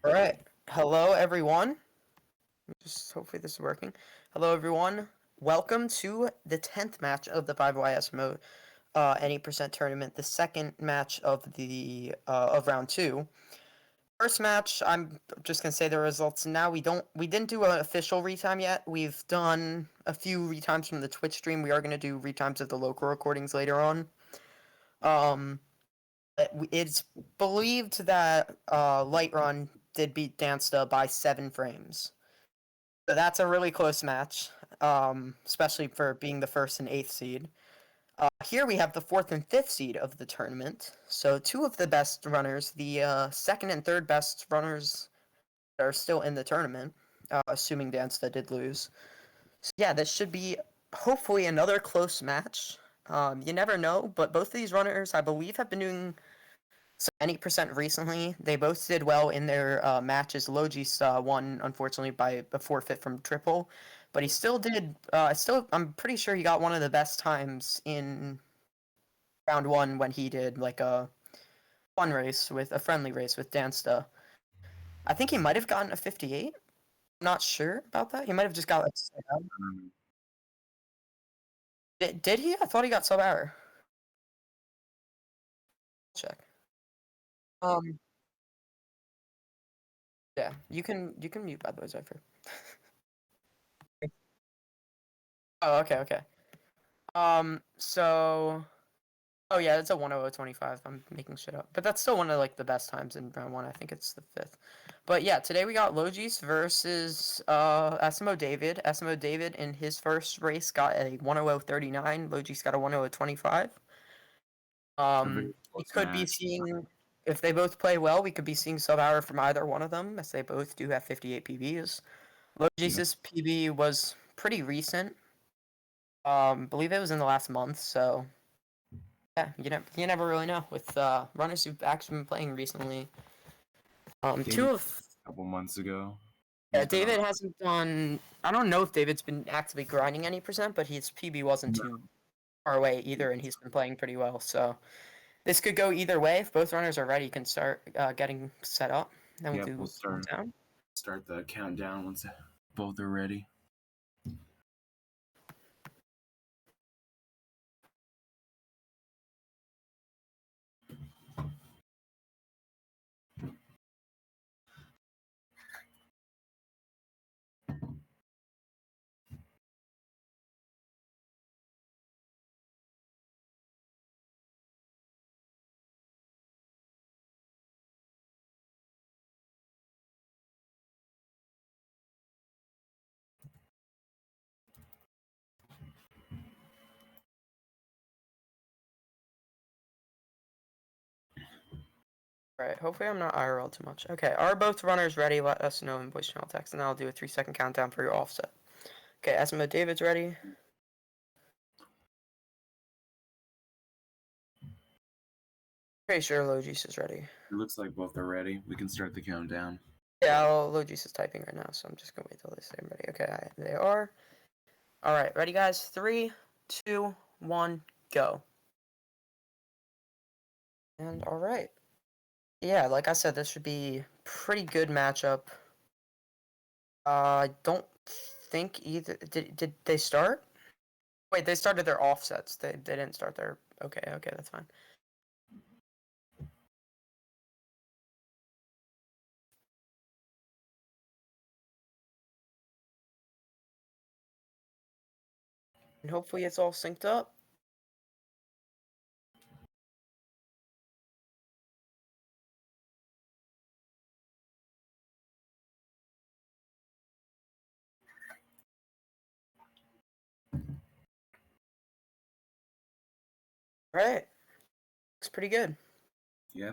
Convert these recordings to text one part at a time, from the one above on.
All right. Hello, everyone. Just hopefully this is working. Hello, everyone. Welcome to the 10th match of the 5YS mode any percent tournament. The second match of the of round two. First match. I'm just gonna say the results now. We didn't do an official retime yet. We've done a few retimes from the Twitch stream. We are gonna do retimes of the local recordings later on. Um, it's believed that Light Run did beat Dansta by 7 frames. So that's a really close match, especially for being the first and eighth seed. Here we have the fourth and fifth seed of the tournament. So two of the best runners, the second and third best runners are still in the tournament, assuming Dansta did lose. So yeah, this should be hopefully another close match. You never know, but both of these runners, I believe, have been doing so 90% recently. They both did well in their matches. Logis won, unfortunately, by a forfeit from triple, but he still did. I'm pretty sure he got one of the best times in round one when he did like a fun race with a friendly race with Dansta. I think he might have gotten a 58. I'm not sure about that. He might have just got like. Did he? I thought he got sub hour. Check. Um. Yeah, you can mute by the way, Zephyr. Oh, okay. So oh yeah, it's a 1:00:25. I'm making shit up, but that's still one of like the best times in round one. I think it's the fifth. But yeah, today we got Logis versus SMODavid. SMODavid in his first race got a 1:00:39. Logis got a 1:00:25. We could be seeing if they both play well, we could be seeing sub hour from either one of them, as they both do have 58 PBs. Logis's PB was pretty recent. Believe it was in the last month, so yeah, you never really know with runners who've actually been playing recently. Two of a couple months ago. yeah, David hasn't done. I don't know if David's been actively grinding any percent, but his PB wasn't too far away either, and he's been playing pretty well. So this could go either way. If both runners are ready, you can start getting set up. Then we'll start the countdown once both are ready. Alright, hopefully I'm not IRL too much. Okay, are both runners ready? Let us know in voice channel text, and I'll do a 3-second countdown for your offset. Okay, Esma David's ready. Pretty sure Logis is ready. It looks like both are ready. We can start the countdown. Yeah, Logis is typing right now, so I'm just gonna wait till they say I'm ready. Okay, they are. Alright, ready guys? 3, 2, 1, go. And alright. Yeah, like I said, this should be pretty good matchup. I don't think either. Did they start? Wait, they started their offsets. They didn't start their. Okay, that's fine. And hopefully it's all synced up. Alright. Looks pretty good. Yeah.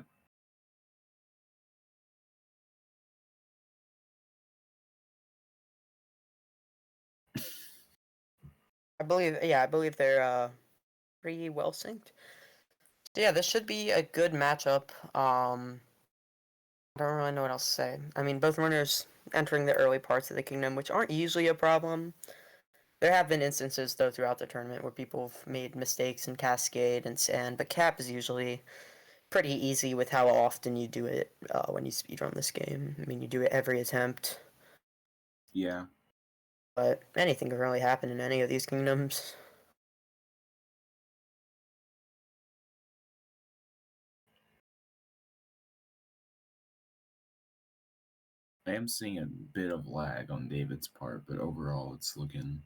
I believe they're pretty well synced. So yeah, this should be a good matchup. I don't really know what else to say. I mean, both runners entering the early parts of the kingdom, which aren't usually a problem. There have been instances though throughout the tournament where people have made mistakes in Cascade and Sand, but Cap is usually pretty easy with how often you do it when you speedrun this game. I mean, you do it every attempt, Yeah. but anything can really happen in any of these kingdoms. I am seeing a bit of lag on David's part, but overall it's looking...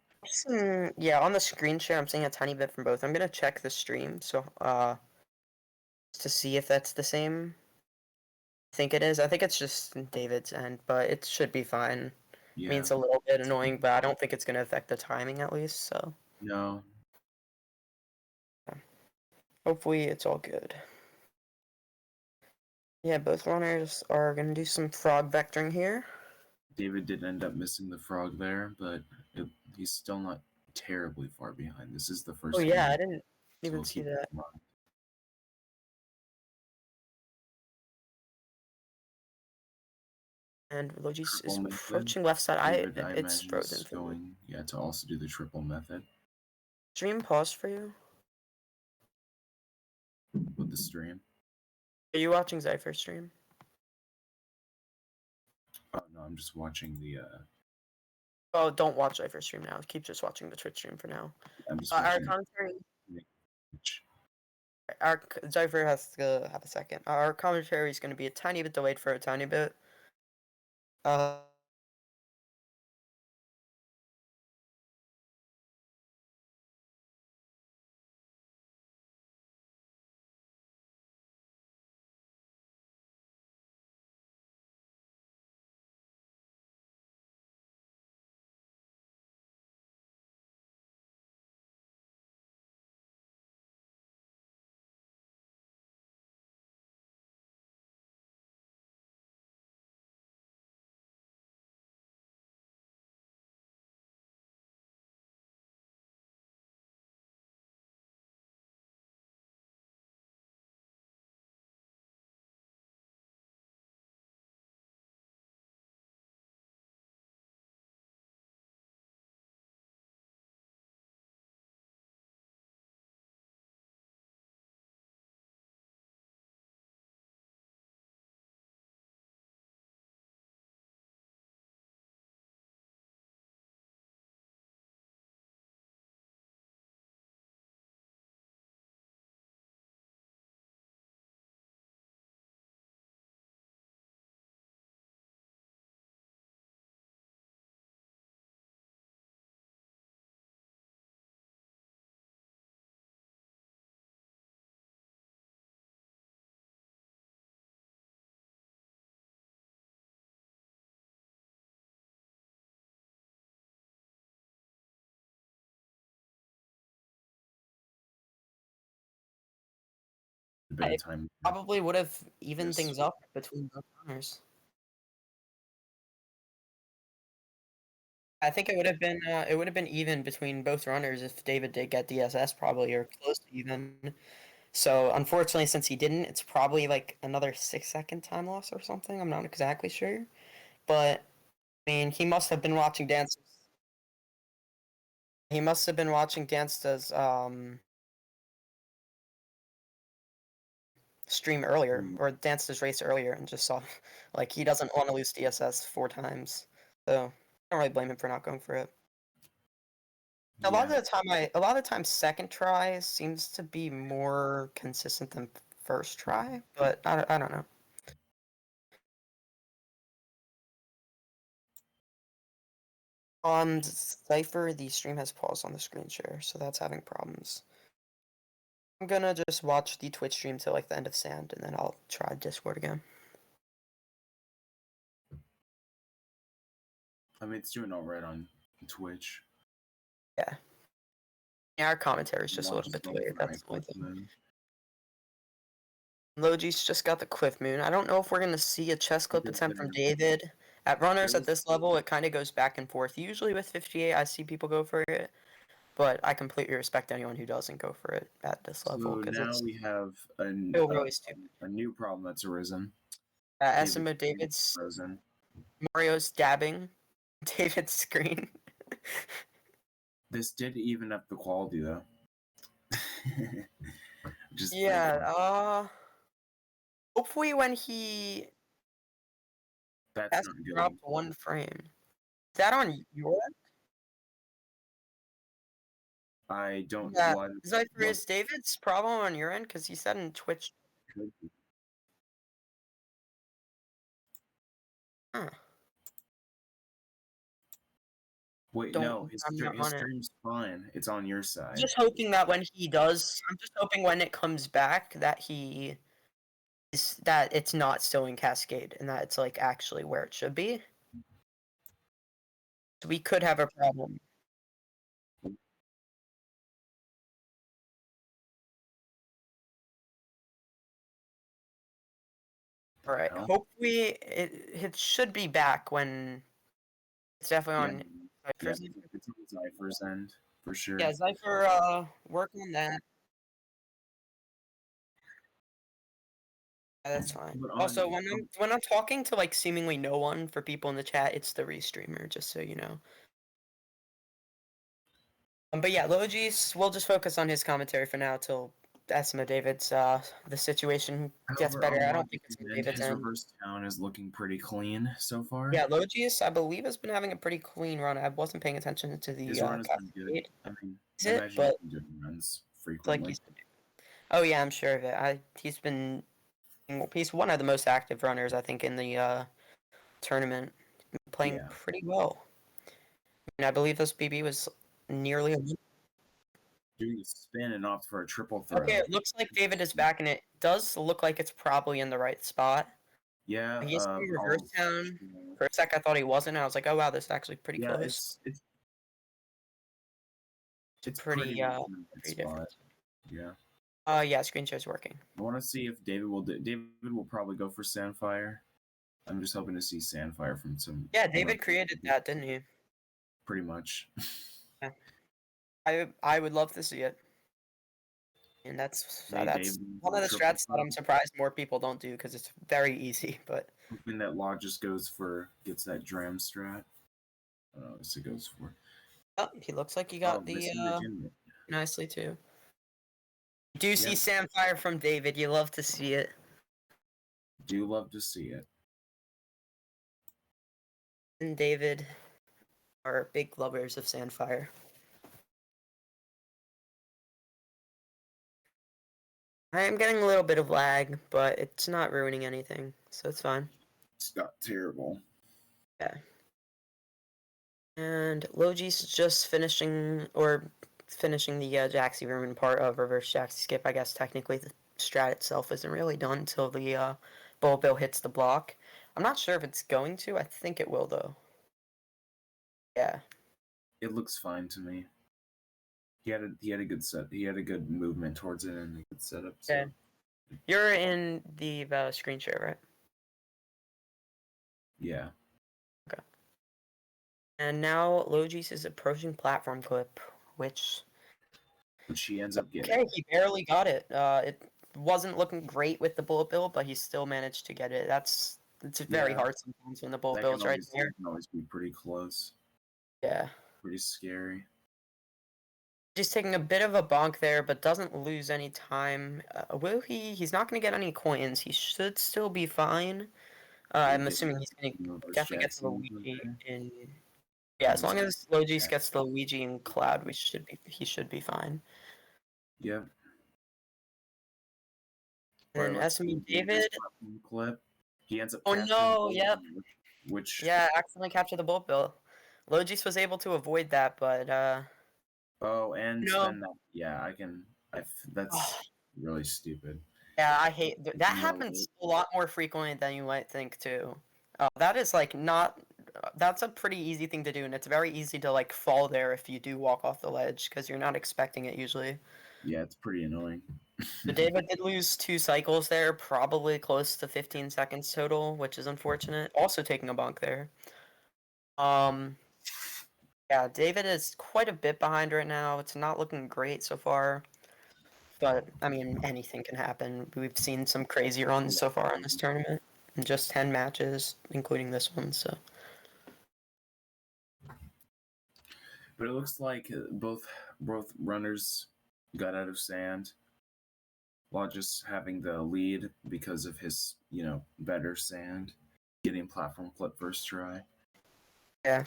Yeah, on the screen share, I'm seeing a tiny bit from both. I'm gonna check the stream, so to see if that's the same. I think it is. I think it's just David's end, but it should be fine. I mean, Yeah. it's a little bit annoying, but I don't think it's gonna affect the timing at least. So No. hopefully, it's all good. Yeah, both runners are gonna do some frog vectoring here. David did end up missing the frog there, but he's still not terribly far behind. This is the Oh first yeah, game, I didn't so even we'll see keep that. in mind. And Logis Triple is method. approaching left side. David, I It's imagine, frozen is for me. going, to also do the triple method Stream paused for you. with the stream. Are you watching Zypher's stream? Oh no, I'm just watching the. Oh, don't watch Zypher's stream now. Keep just watching the Twitch stream for now. I'm just Our watching. commentary. Which, Zypher has to have a second. Our commentary is going to be a tiny bit delayed for a tiny bit. Uh. a bit of time. Probably would have evened Yes. things up between both runners. I think it would have been even between both runners if David did get DSS probably or close to even. So unfortunately, since he didn't, it's probably like another 6-second time loss or something. I'm not exactly sure, but I mean, he must have been watching Dance. He must have been watching Dance's stream earlier or Dance's race earlier and just saw like he doesn't want to lose DSS 4 times. So I don't really blame him for not going for it. A lot of Yeah. the time, a lot of the time, second try seems to be more consistent than first try, but I don't know. On Cypher, the stream has paused on the screen share, so that's having problems. I'm gonna just watch the Twitch stream till like the end of Sand, and then I'll try Discord again. I mean, it's doing all right on Twitch. Yeah. Yeah, our commentary is just a little Watch bit going delayed. for That's the only Hyper thing. Moon. Logi's just got the Cliff Moon. I don't know if we're gonna see a chest clip Did attempt from the- David. At runners there at this level, it kind of goes back and forth. Usually with 58, I see people go for it, but I completely respect anyone who doesn't go for it at this level So because now it's we have still really stupid. a new problem that's arisen. David's SMOdavid's frozen. Mario's dabbing David's screen. This did even up the quality though. Just Yeah, Hopefully when he That's has not good. dropped one frame. Is that on your end? I don't. Yeah. What? Zypher, is David's problem on your end? Because he said in Twitch. Could be. Huh. Wait, Don't. no. I'm not His on it. stream's fine. It's on your side. Just hoping that when he does, I'm just hoping when it comes back that that it's not still in Cascade and that it's like actually where it should be. So we could have a problem. All right. Well, Hopefully it should be back when it's definitely yeah, on yeah. Zypher's. It's on Zypher's end for sure. Yeah, Zypher, work on that. Yeah, that's fine. But Also, when I'm talking to like seemingly no one for people in the chat, it's the restreamer, just so you know. But yeah, Logis, we'll just focus on his commentary for now till SMOdavid's the situation gets however, better. on I don't think Logic's it's end, David's his end. reverse town is looking pretty clean so far. Yeah, Logis, I believe, has been having a pretty clean run. I wasn't paying attention to the His run has been good. Cascade, I mean, is I it? imagine But he's been doing runs it's like frequently. oh yeah, I'm sure of it. He's one of the most active runners, I think, in the tournament. Playing Yeah. pretty well. And I believe this BB was nearly a win. Doing a spin and opt for a triple throw. Okay, it looks like David is back, and it does look like it's probably in the right spot. Yeah. He's in reverse town. For a sec, I thought he wasn't. I was like, oh wow, this is actually pretty yeah, close. it's Pretty pretty much in that pretty spot. different. Yeah. Yeah, screen share's working. I want to see if David will. David will probably go for Sandfire. I'm just hoping to see Sandfire from some. Yeah, David created that, didn't he? Pretty much. Yeah. I would love to see it. And that's one of the strats that I'm surprised more people don't do because it's very easy. But hoping that Logis gets that Dram strat. I don't know what it goes for. oh, he looks like he got the nicely too. Do see Samfire from David. You love to see it. Do love to see it. And David are big lovers of Sandfire. I am getting a little bit of lag, but it's not ruining anything, so it's fine. It's not terrible. Yeah. And Logis is just finishing the Jaxi Ruin part of reverse Jaxi skip. I guess technically the strat itself isn't really done until the Bull Bill hits the block. I'm not sure if it's going to. I think it will though. Yeah. It looks fine to me. He had a good set. He had a good movement towards it and a good setup. So. Okay. You're in the screen share, right? Yeah. Okay. And now Logis is approaching platform clip, which he ends up getting. Okay, he barely got it. It wasn't looking great with the bullet bill, but he still managed to get it. It's very hard sometimes when the bullet bill is right there. That can always be pretty close. Yeah. Pretty scary. He's taking a bit of a bonk there, but doesn't lose any time. Will he? He's not going to get any coins. He should still be fine. I'm assuming he's going to definitely get to the Luigi in. Yeah, as long as Logis gets the Luigi in Cloud, he should be fine. Yep. And then SMOdavid. Clip. He ends up. Oh no! Yep. Which. Yeah, accidentally captured the bullet bill. Logis was able to avoid that, but Oh, and no. then that. Yeah, that's really stupid. Yeah, I hate that. Happens a lot more frequently than you might think too. That is like not. That's a pretty easy thing to do, and it's very easy to like fall there if you do walk off the ledge because you're not expecting it usually. Yeah, it's pretty annoying. So David did lose 2 cycles there, probably close to 15 seconds total, which is unfortunate. Also taking a bonk there. Yeah, David is quite a bit behind right now. It's not looking great so far. But, I mean, anything can happen. We've seen some crazy runs so far in this tournament. In just 10 matches, including this one, so. But it looks like both runners got out of sand. Logis having the lead because of his, better sand, getting platform flip first try. Yeah.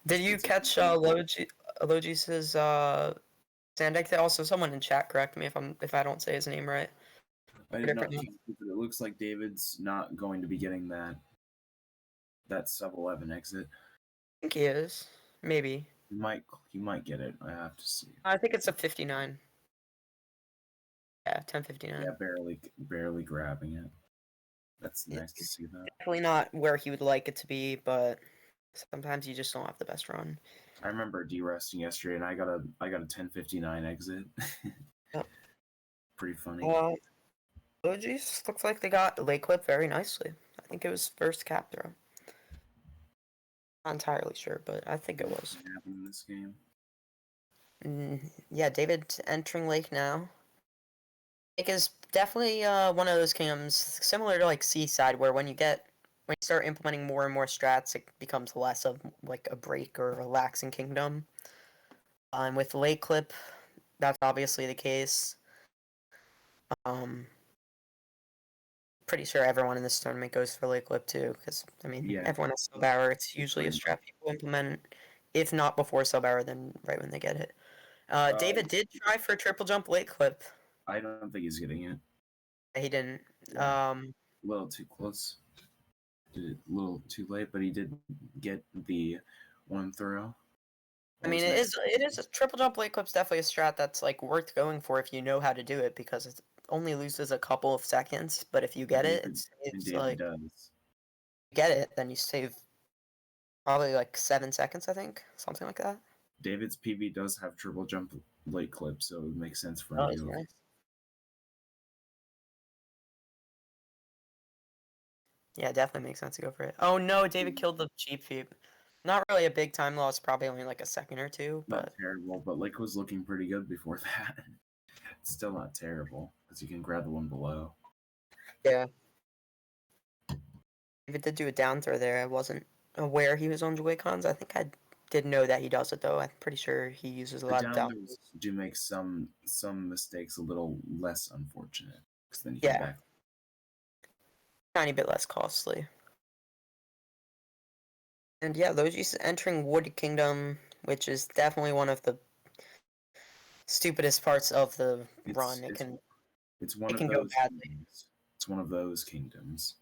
Did you It's a- catch Logis's sand egg? Also, someone in chat correct me if I don't say his name right. I did not Different. catch it, but it looks like David's not going to be getting that sub 11 exit. I think he is. Maybe. He might get it. I have to see. I think it's a 59. Yeah, 10:59. Yeah, barely grabbing it. That's nice to see that. Definitely not where he would like it to be, but sometimes you just don't have the best run. I remember de-resting yesterday, and I got a 10:59 exit. Yep. Pretty funny. Oh geez, looks like they got late clip very nicely. I think it was first cap throw. Not entirely sure, but I think it was. What happened in this game? Yeah, David entering Lake now. Lake is definitely one of those kingdoms similar to like Seaside, where when you start implementing more and more strats, it becomes less of like a break or relaxing kingdom. And with Lake Clip, that's obviously the case. Pretty sure everyone in this tournament goes for Lake Clip too, because I mean Yeah, everyone has sub hour. It's usually a strat people implement, if not before sub hour, then right when they get it. David did try for a triple jump Lake Clip. I don't think he's getting it. He didn't. Yeah. A little too close. Did it a little too late, but he did get the one throw. I mean, it is a triple jump Lake Clip's definitely a strat that's like worth going for if you know how to do it, because it only loses a couple of seconds, but if you get it, it's David like does. get it, then you save probably like 7 seconds, I think, something like that. David's PB does have triple jump late clip, so it makes sense for him Oh, to that's go. nice. Yeah, it definitely makes sense to go for it. Oh no, David killed the cheap feet. Not really a big time loss, probably only like a second or two, Not but terrible, but Lake was looking pretty good before that. It's still not terrible because you can grab the one below. yeah. David did do a down throw there. I wasn't aware he was on Joy-Cons. I think I did know that he does it though. I'm pretty sure he uses a The lot of down down throws throws. do make some mistakes a little less unfortunate because then you can Yeah, back. tiny bit less costly. And yeah, Logi's entering Wood Kingdom, which is definitely one of the stupidest parts of the run. It's one It of can go those badly. kingdoms. It's one of those kingdoms.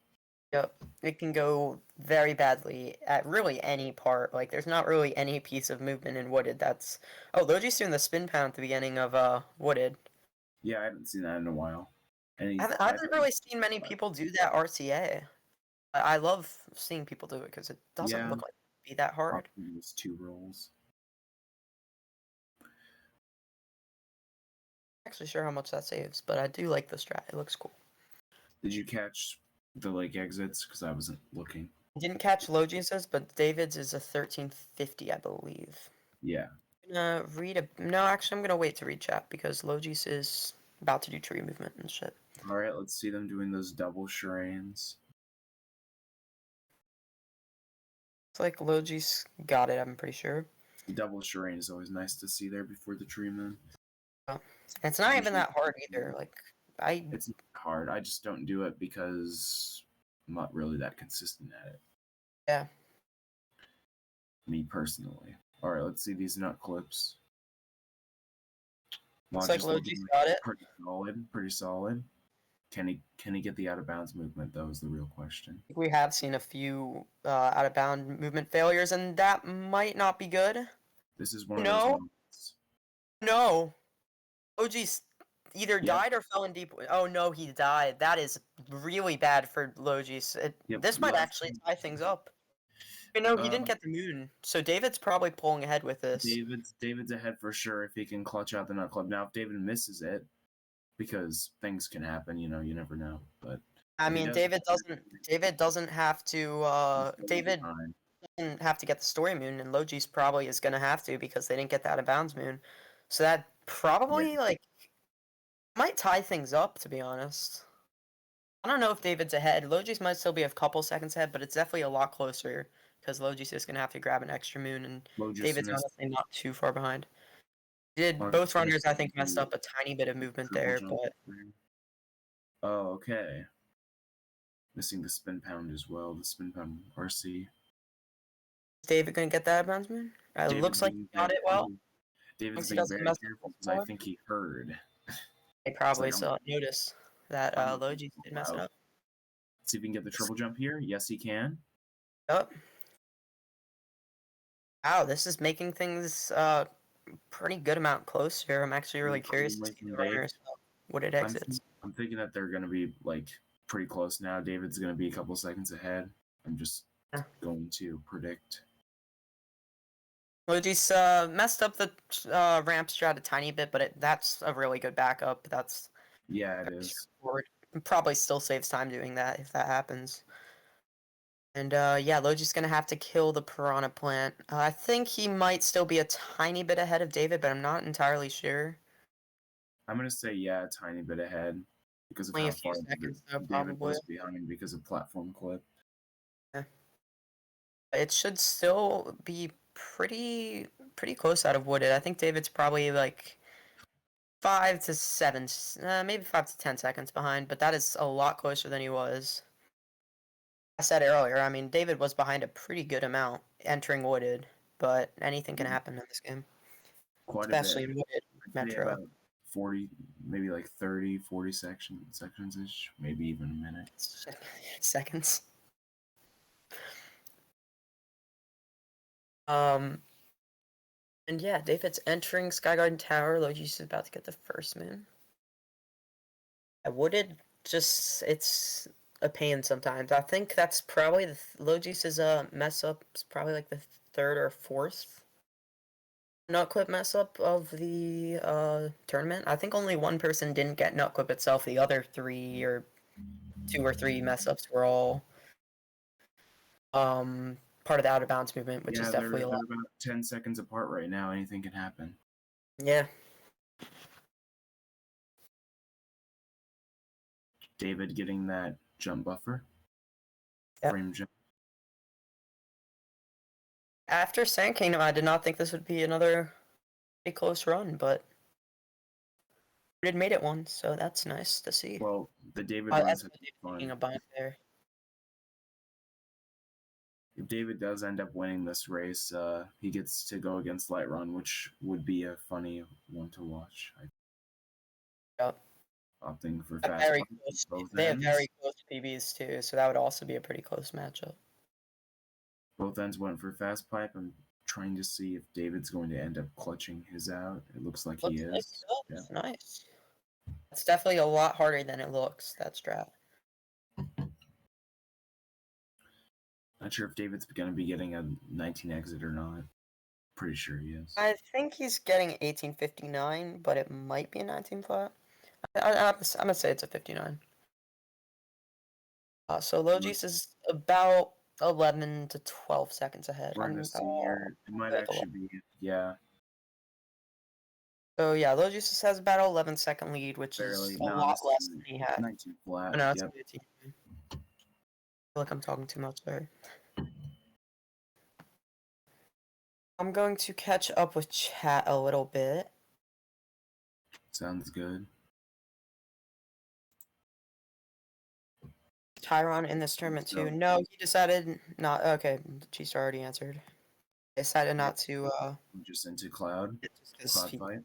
Yep, it can go very badly at really any part. Like, there's not really any piece of movement in Wooded that's... Oh, Logi's doing the spin pound at the beginning of Wooded. Yeah, I haven't seen that in a while. And I haven't really seen many people do that RTA. I love seeing people do it because it doesn't yeah, look like it'd be that hard. those two rolls. Actually sure how much that saves, but I do like the strat. It looks cool. Did you catch the lake exits? Because I wasn't looking. Didn't catch Logis's, but David's is a 1350, I believe. Yeah. I'm gonna read a... No, actually, I'm gonna wait to read chat because Logis is about to do tree movement and shit. All right, let's see them doing those double charades. It's like Logis got it, I'm pretty sure. Double charade is always nice to see there before the tree moon. It's not even that hard either. Like, It's not hard. I just don't do it because I'm not really that consistent at it. Yeah. Me personally. All right, let's see these nut clips. Looks like Logis got it. Pretty solid. Pretty solid. Can he get the out of bounds movement? That was the real question. We have seen a few out of bound movement failures, and that might not be good. This is one of those moments. No. Logis either died or fell in deep. Oh no, he died. That is really bad for Logis. This might actually tie things up. No, he didn't get the moon, so David's probably pulling ahead with this. David's ahead for sure if he can clutch out the nut club. Now, if David misses it, because things can happen, you never know. But I mean, David doesn't have to. David doesn't have to get the story moon, and Logis probably is gonna have to because they didn't get the out of bounds moon. So that probably might tie things up, to be honest. I don't know if David's ahead. Logis might still be a couple seconds ahead, but it's definitely a lot closer because Logis is gonna have to grab an extra moon, and David's honestly not too far behind. Both runners, I think, messed up a tiny bit of movement there, but Oh, okay. Missing the spin pound as well. The spin pound RC. Is David gonna get that advancement? It looks like he got it well. David's Thinks he being doesn't very mess up careful because I before. think he heard. They It's probably like saw notice that I'm Logis did mess it out. up. See if we can get the triple jump here. Yes, he can. Yep. Wow, this is making things pretty good amount closer. I'm actually really curious to see the runners what it exits. I'm thinking that they're gonna be like pretty close now. David's gonna be a couple seconds ahead. I'm just Yeah. going to predict. Logis messed up the ramp strat a tiny bit, but that's a really good backup. That's Yeah, it is. probably still saves time doing that if that happens. And yeah, Logi's gonna have to kill the piranha plant. I think he might still be a tiny bit ahead of David, but I'm not entirely sure. I'm gonna say yeah, a tiny bit ahead because of Only a how few far seconds though, David probably. was behind because of platform clip. Yeah. It should still be pretty close out of Wooded. I think David's probably like 5 to 7, maybe 5 to 10 seconds behind, but that is a lot closer than he was. I said earlier, I mean, David was behind a pretty good amount entering Wooded, but anything can happen in this game, Quite a especially bit. in Wooded I'd say Metro. about 40, maybe like 30, 40 sections ish, maybe even a minute. Seconds. And yeah, David's entering Sky Garden Tower. Logis is about to get the first moon. Wooded just it's a pain sometimes. I think that's probably the Logis's mess up. It's probably like the third or fourth nut clip mess up of the tournament. I think only one person didn't get nut clip itself. The other three or two or three mess ups were all part of the out of bounds movement, which is definitely a lot. They're about 10 seconds apart right now. Anything can happen. Yeah. David getting that jump buffer. Yep. Frame jump. After Sand Kingdom, I did not think this would be another pretty close run, but it made it one, so that's nice to see. Well, the David runs have been A fun. bomb there. If David does end up winning this race, he gets to go against Light Run, which would be a funny one to watch. Yep. Opting for fast Very punch close. both They have ends. very close PBs too, so that would also be a pretty close matchup. Both ends went for fast pipe. I'm trying to see if David's going to end up clutching his out. It looks like he is. Yeah. Nice. It's definitely a lot harder than it looks, that strat. Not sure if David's going to be getting a 19 exit or not. Pretty sure he is. I think he's getting 1859, but it might be a 19 flat. I'm gonna say it's a 59. So Logis is about 11 to 12 seconds ahead. We're gonna see here. It might actually be, yeah. So yeah, Logis has about 11-second lead, which Barely, is a lot less than he had. 19 flat. No, it's Yep. 18. I feel like I'm talking too much there. I'm going to catch up with chat a little bit. Sounds good. Tyron in this tournament too. No, he decided not. Okay, Cheese already answered. He decided not to. Just into Cloud. Cloud fight.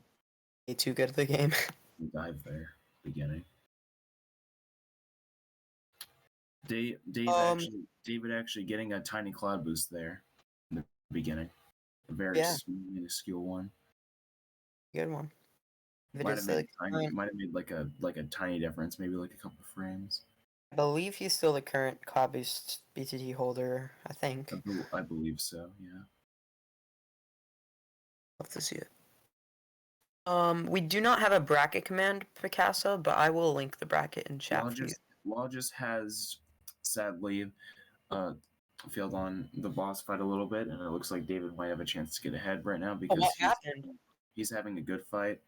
He's too good at the game. Dive there. Beginning. David actually getting a tiny cloud boost there in the beginning. A very minuscule one. Good one. Might have made like a tiny difference, maybe like a couple frames. I believe he's still the current cloud boost BTT holder. I think. I believe so. Yeah. Love to see it. We do not have a bracket command, Picasso, but I will link the bracket in chat for you. Logis has sadly failed on the boss fight a little bit, and it looks like David might have a chance to get ahead right now because he's having a good fight.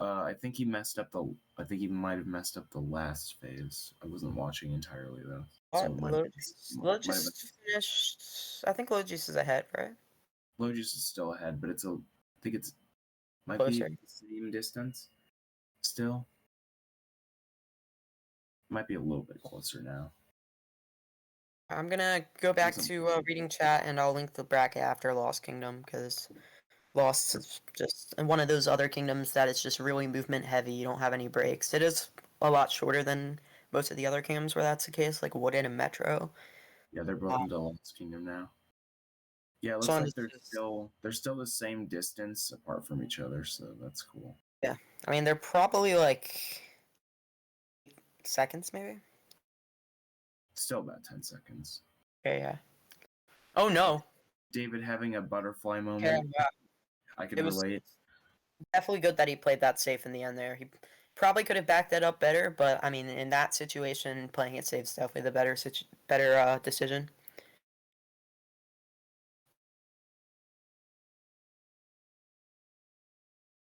I think he messed up I think he might have messed up the last phase. I wasn't watching entirely though. Logis finished. I think Logis is ahead, right? Logis is still ahead, but I think it's might Closer. be the same distance still. Might be a little bit closer now. I'm gonna go back to reading chat, and I'll link the bracket after Lost Kingdom, because Lost is just one of those other kingdoms that is just really movement heavy. You don't have any breaks. It is a lot shorter than most of the other kingdoms where that's the case, like Wooded and Metro. Yeah, they're both in the Lost Kingdom now. Yeah, it looks So like they're still the same distance apart from each other, so that's cool. yeah, I mean they're probably like seconds maybe. Still about 10 seconds. Okay, yeah. Oh no. David having a butterfly moment. Yeah, I can relate. Definitely good that he played that safe in the end there. He probably could have backed that up better, but I mean, in that situation, playing it safe is definitely the better decision.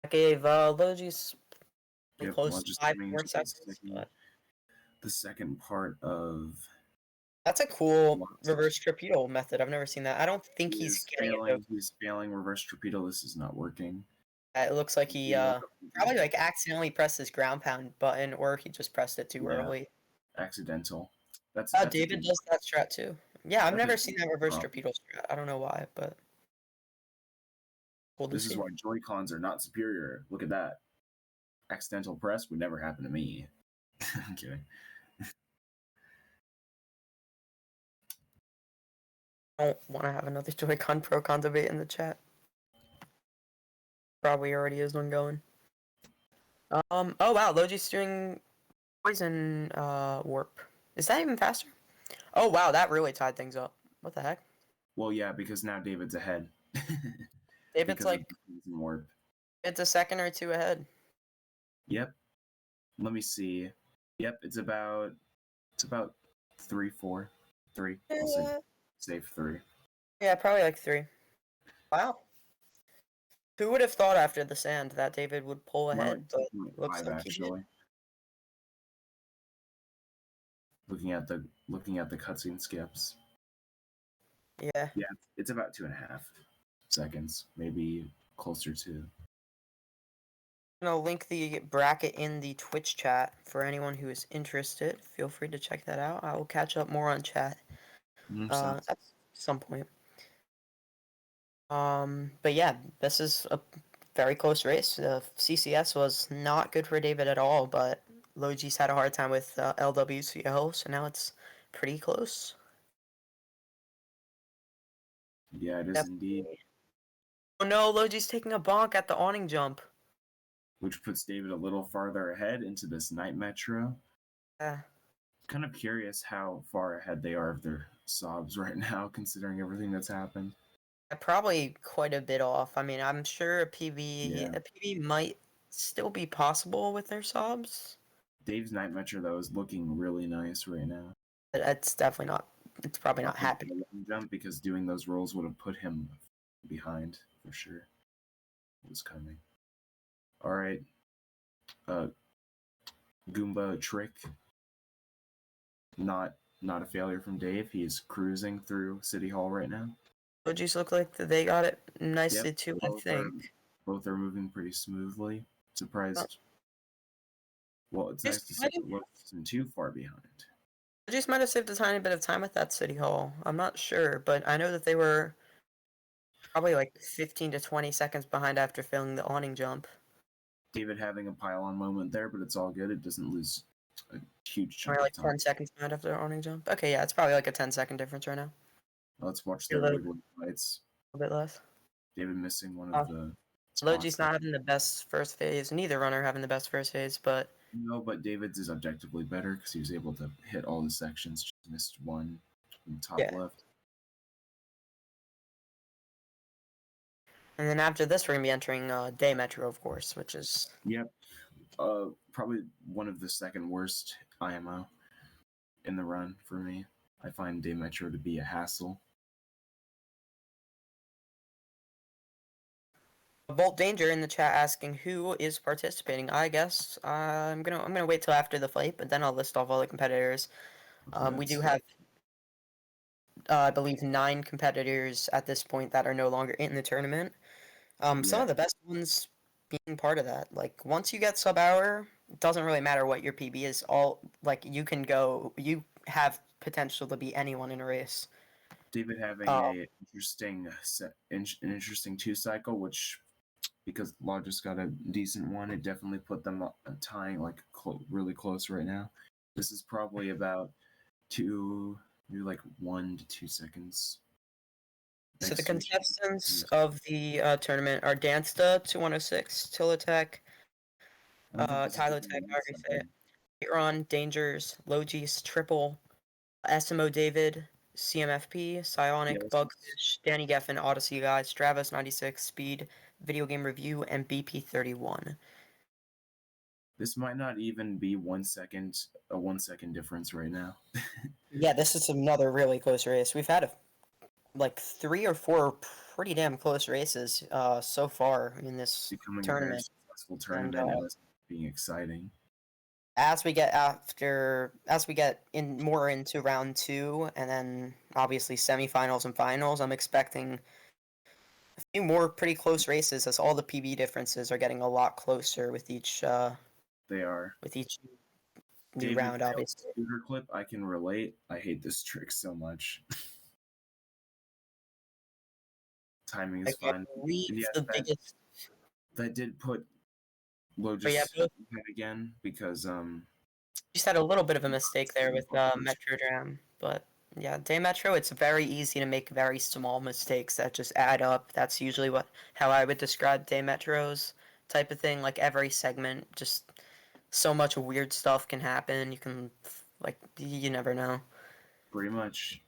I gave Logis close to 5 more seconds. The second part of. That's a cool reverse torpedo method. I've never seen that. I don't think he's failing. He's failing reverse torpedo. This is not working. It looks like he probably like accidentally pressed his ground pound button, or he just pressed it too early. Accidental. That's David does that strat too. Yeah, I've never seen that reverse torpedo strat. I don't know why, but cool. This is why Joy-Cons are not superior. Look at that. Accidental press would never happen to me. I'm kidding. I don't want to have another Joy-Con Pro-Con debate in the chat. Probably already is one going. Oh wow, Logi's doing poison warp. Is that even faster? Oh wow, that really tied things up. What the heck? Well, yeah, because now David's ahead. David's like warp. It's a second or two ahead. Yep. Let me see. Yep, it's about 3, 4, 3. I'll say safe 3. Yeah, probably like 3. Wow. Who would have thought after the sand that David would pull ahead? But looks like actually. Looking at the cutscene skips. Yeah. Yeah, it's about 2.5 seconds, maybe closer to. I'm gonna link the bracket in the Twitch chat for anyone who is interested. Feel free to check that out. I will catch up more on chat at some point. But yeah, this is a very close race. CCS was not good for David at all, but Logis had a hard time with LWCL, so now it's pretty close. Yeah, it is indeed. Oh no, Logis taking a bonk at the awning jump. Which puts David a little farther ahead into this night metro. Yeah. Kind of curious how far ahead they are of their sobs right now, considering everything that's happened. Probably quite a bit off. I mean, I'm sure a PB might still be possible with their sobs. Dave's night metro though is looking really nice right now. It's definitely not. It's probably not happening. Jump because doing those rolls would have put him behind for sure. It was coming. All right. Goomba trick. Not a failure from Dave. He's cruising through City Hall right now. Logis look like they got it nicely too, I think. Both are moving pretty smoothly. Surprised. Well, it's nice to see it wasn't too far behind. Logis might have saved a tiny bit of time at that City Hall. I'm not sure, but I know that they were probably like 15 to 20 seconds behind after failing the awning jump. David having a pylon moment there, but it's all good. It doesn't lose a huge chunk of time. 10 seconds behind after the awning jump. Okay, yeah, it's probably like a 10-second difference right now. Let's watch the Wiggly fights. A bit less. David missing one of the. Logi's not having the best first phase. Neither runner having the best first phase, but. No, but David's is objectively better because he was able to hit all the sections. Just missed one in the top left. And then after this, we're gonna be entering Day Metro, of course, which is. Yep. Probably one of the second worst IMO in the run for me. I find Day Metro to be a hassle. Bolt Danger in the chat asking who is participating. I guess I'm gonna wait till after the fight, but then I'll list off all the competitors. We do have, I believe, 9 competitors at this point that are no longer in the tournament. Some of the best ones being part of that. Like once you get sub-hour, doesn't really matter what your PB is. All like you have potential to beat anyone in a race. David having a an interesting 2 cycle, which because Logis got a decent one, it definitely put them tying like really close right now. This is probably about maybe like 1 to 2 seconds. So the contestants of the tournament are Dansta 206, Tillatech, Tyler Tech, I already say it, Ron, Dangers, Logis, Triple, SMODavid, CMFP, Psionic, Yes. Bugfish, Danny Geffen, Odyssey Guys, Travis 96, Speed, Video Game Review, and BP31. This might not even be 1 second, a 1 second difference right now. Yeah, this is another really close race. We've had like 3 or 4 pretty damn close races so far in this Becoming tournament. a very successful tournament and being exciting. As we get more into round 2 and then obviously semifinals and finals, I'm expecting a few more pretty close races as all the PB differences are getting a lot closer with each They are. with each new David round, obviously. Scooter clip, I can relate. I hate this trick so much. Timing is fine. Yeah, the biggest. That did put Logis ahead again because just had a little bit of a mistake there with Metrodram, but yeah, Day Metro, it's very easy to make very small mistakes that just add up. That's usually how I would describe Day Metros type of thing. Like every segment, just so much weird stuff can happen. You can you never know. Pretty much.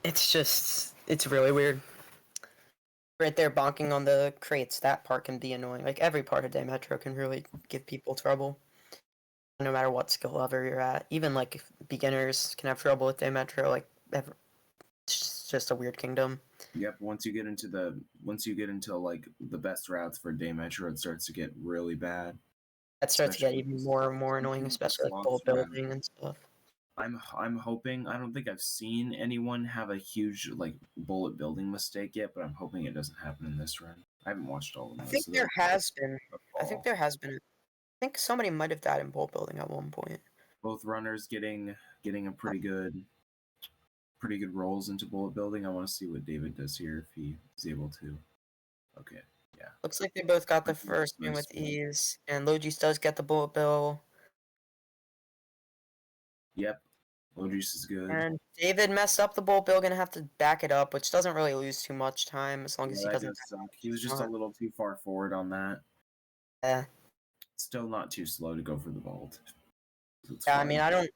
It's really weird. Right there, bonking on the crates. That part can be annoying. Like every part of Day Metro can really give people trouble. No matter what skill level you're at, even like beginners can have trouble with Day Metro. Like it's just a weird kingdom. Yep. Once you get into like the best routes for Day Metro, it starts to get really bad. That starts to get even more and more annoying, especially like bullet building and stuff. I'm hoping. I don't think I've seen anyone have a huge like bullet building mistake yet, but I'm hoping it doesn't happen in this run. I haven't watched all of them. I think there has been. I think somebody might have died in bullet building at one point. Both runners getting a pretty good rolls into bullet building. I want to see what David does here if he is able to. Okay, yeah. Looks like they both got the first one with ease, and Logis does get the bullet bill. Yep, Logis is good. And David messed up the bullet bill, gonna have to back it up, which doesn't really lose too much time as long as he doesn't. He was just a little too far forward on that. Yeah. Still not too slow to go for the vault. Yeah, I mean, I don't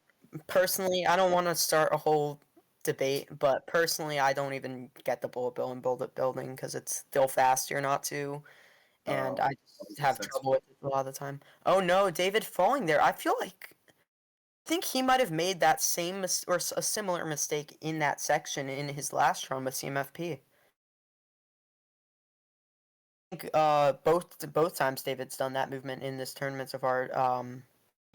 want to start a whole debate, but personally, I don't even get the bullet bill and bullet building because it's still faster not to, and I just have trouble with it a lot of the time. Oh no, David falling there. I think he might have made that same or a similar mistake in that section in his last run with CMFP. I think both times David's done that movement in this tournament so far.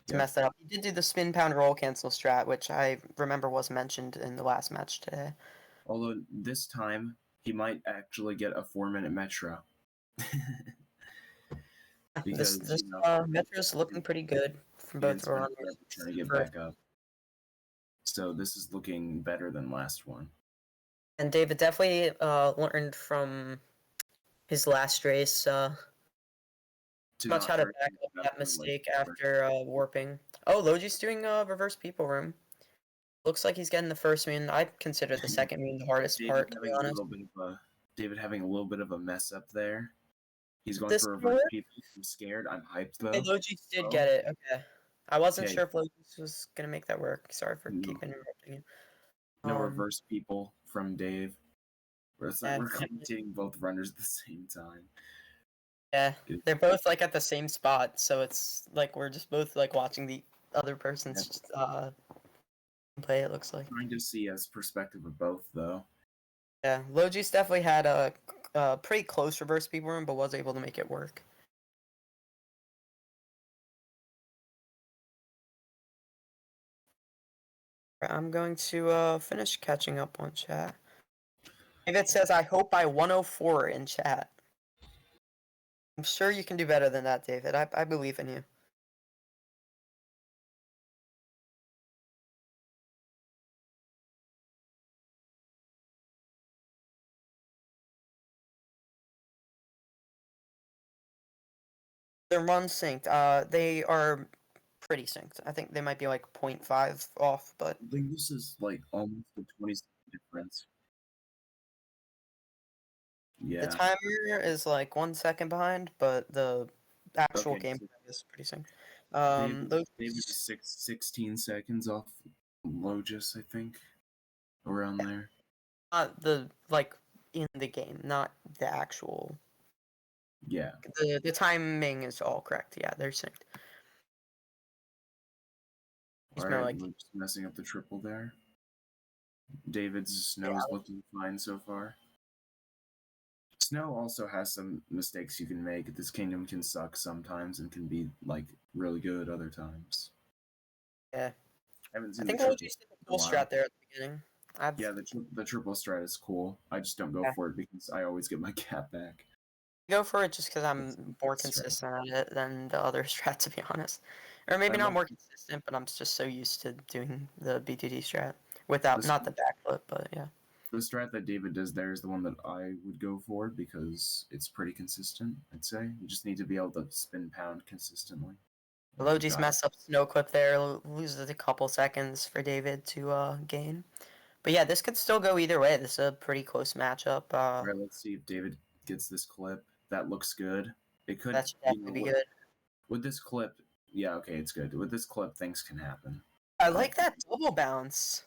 To mess that up. He did do the spin pound roll cancel strat, which I remember was mentioned in the last match today. Although this time he might actually get a 4-minute metro. Because this metro's looking pretty good from both runners. Trying to get back up. So this is looking better than last one. And David definitely learned from his last race much how to back up that mistake after warping. Oh, Logi's doing reverse people room. Looks like he's getting the first moon. I consider the second moon the hardest part, to be honest. David having a little bit of a mess up there. He's going for reverse people. I'm scared. I'm hyped though. Hey, Logis did get it. Okay. I wasn't sure if Logis was gonna make that work. Sorry for keeping interrupting you. No reverse people from Dave. We're commentating both runners at the same time. Yeah, they're both like at the same spot, so it's like we're just both like watching the other person's play. It looks like. Trying to see as perspective of both, though. Yeah, Logis definitely had a pretty close reverse people room, but was able to make it work. I'm going to finish catching up on chat. David says, "I hope I 104 in chat." I'm sure you can do better than that, David. I believe in you. Their runs synced. They are pretty synced. I think they might be like 0.5 off, but I think this is like almost a 20-second difference. the Yeah. timer is like 1 second behind, but the actual Okay. game So is pretty synced. David is 16 seconds off logis, I think, around there. not the like in the game, not the actual. Yeah. The timing is all correct. Yeah, they're synced. He's All more right. like We're just messing up the triple there. David's yeah. Snow's looking fine so far. Snow also has some mistakes you can make. This kingdom can suck sometimes and can be like really good other times. Yeah. I haven't I seen the think we'll triple just did the in a cool while. strat there at the beginning. I've Yeah, the triple strat is cool. I just don't go yeah. for it because I always get my cap back. Go for it just because It's I'm the more best strat. consistent at it than the other strat, to be honest. Or maybe I not love more consistent, but I'm just so used to doing the BTD strat the without not strat, the backflip, but yeah. the strat that David does there is the one that I would go for because it's pretty consistent. I'd say you just need to be able to spin pound consistently. And Logi's mess up snow clip there, loses a couple seconds for David to gain. But yeah, this could still go either way. This is a pretty close matchup. All right, let's see if David gets this clip. That looks good. It could, That should definitely be good. with this clip. Yeah, okay, it's good. With this clip, things can happen. I Like, like that double bounce.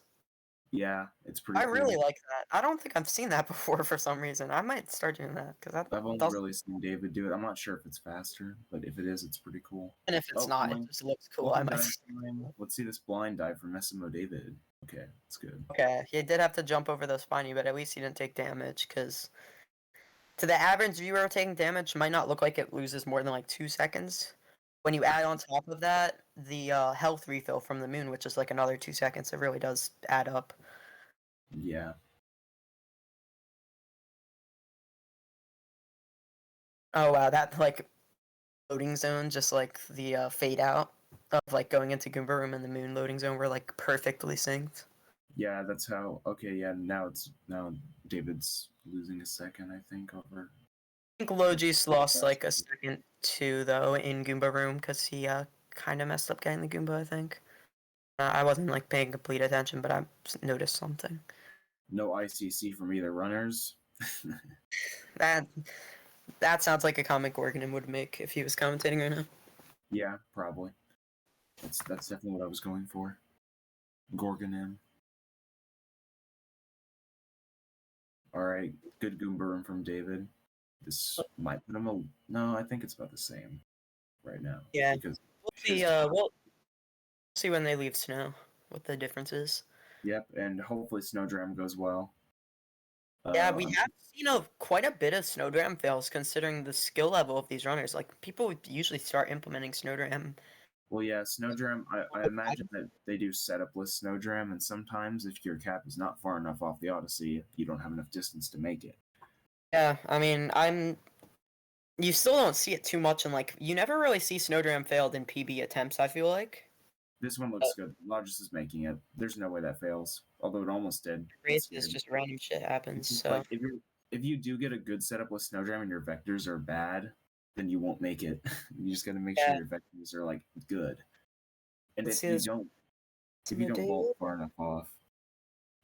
yeah, it's pretty I cool. really like that. I don't think I've seen that before for some reason. I might start doing that because that I've only doesn't. really seen David do it. I'm not sure if it's faster, but if it is, it's pretty cool. And if it's Oh, not, it blind. just looks cool. I Blind might. dive time. Let's see this blind dive from SMOdavid. Okay, that's good. Okay, he did have to jump over the spiny, but at least he didn't take damage, because to the average viewer, taking damage might not look like it loses more than like 2 seconds. When you add on top of that the health refill from the moon, which is like another 2 seconds, it really does add up. Yeah. Oh wow, that like loading zone, just like the fade out of like going into Goomba Room and the moon loading zone were like perfectly synced. Yeah, that's how. Okay, yeah. Now David's losing a second, I think, over. I think Logis lost like a second too though in Goomba Room because he kind of messed up getting the Goomba. I think I wasn't like paying complete attention, but I noticed something. No ICC from either runners. That that sounds like a comic Gorgonim would make if he was commentating right now. Yeah, probably. That's definitely what I was going for. Gorgonim. All right, good Goomba from David. This might put him a no. I think it's about the same right now. Yeah, Because we'll see. We'll see when they leave snow what the difference is. yep, and hopefully Snowdram goes well. Yeah, we have seen quite a bit of Snowdram fails considering the skill level of these runners. Like people would usually start implementing Snowdram. Well, yeah, Snowdram. I imagine that they do setupless Snowdram, and sometimes if your cap is not far enough off the Odyssey, you don't have enough distance to make it. Yeah, I mean, you still don't see it too much in like you never really see Snowdram failed in PB attempts, I feel like. This one looks good. Logis is making it. There's no way that fails. Although it almost did. Race is just random shit happens, so Like if you do get a good setup with Snowdram and your vectors are bad, then you won't make it. You just gotta make sure yeah. your vectors are like good. And Let's see if this. you don't vault far enough off.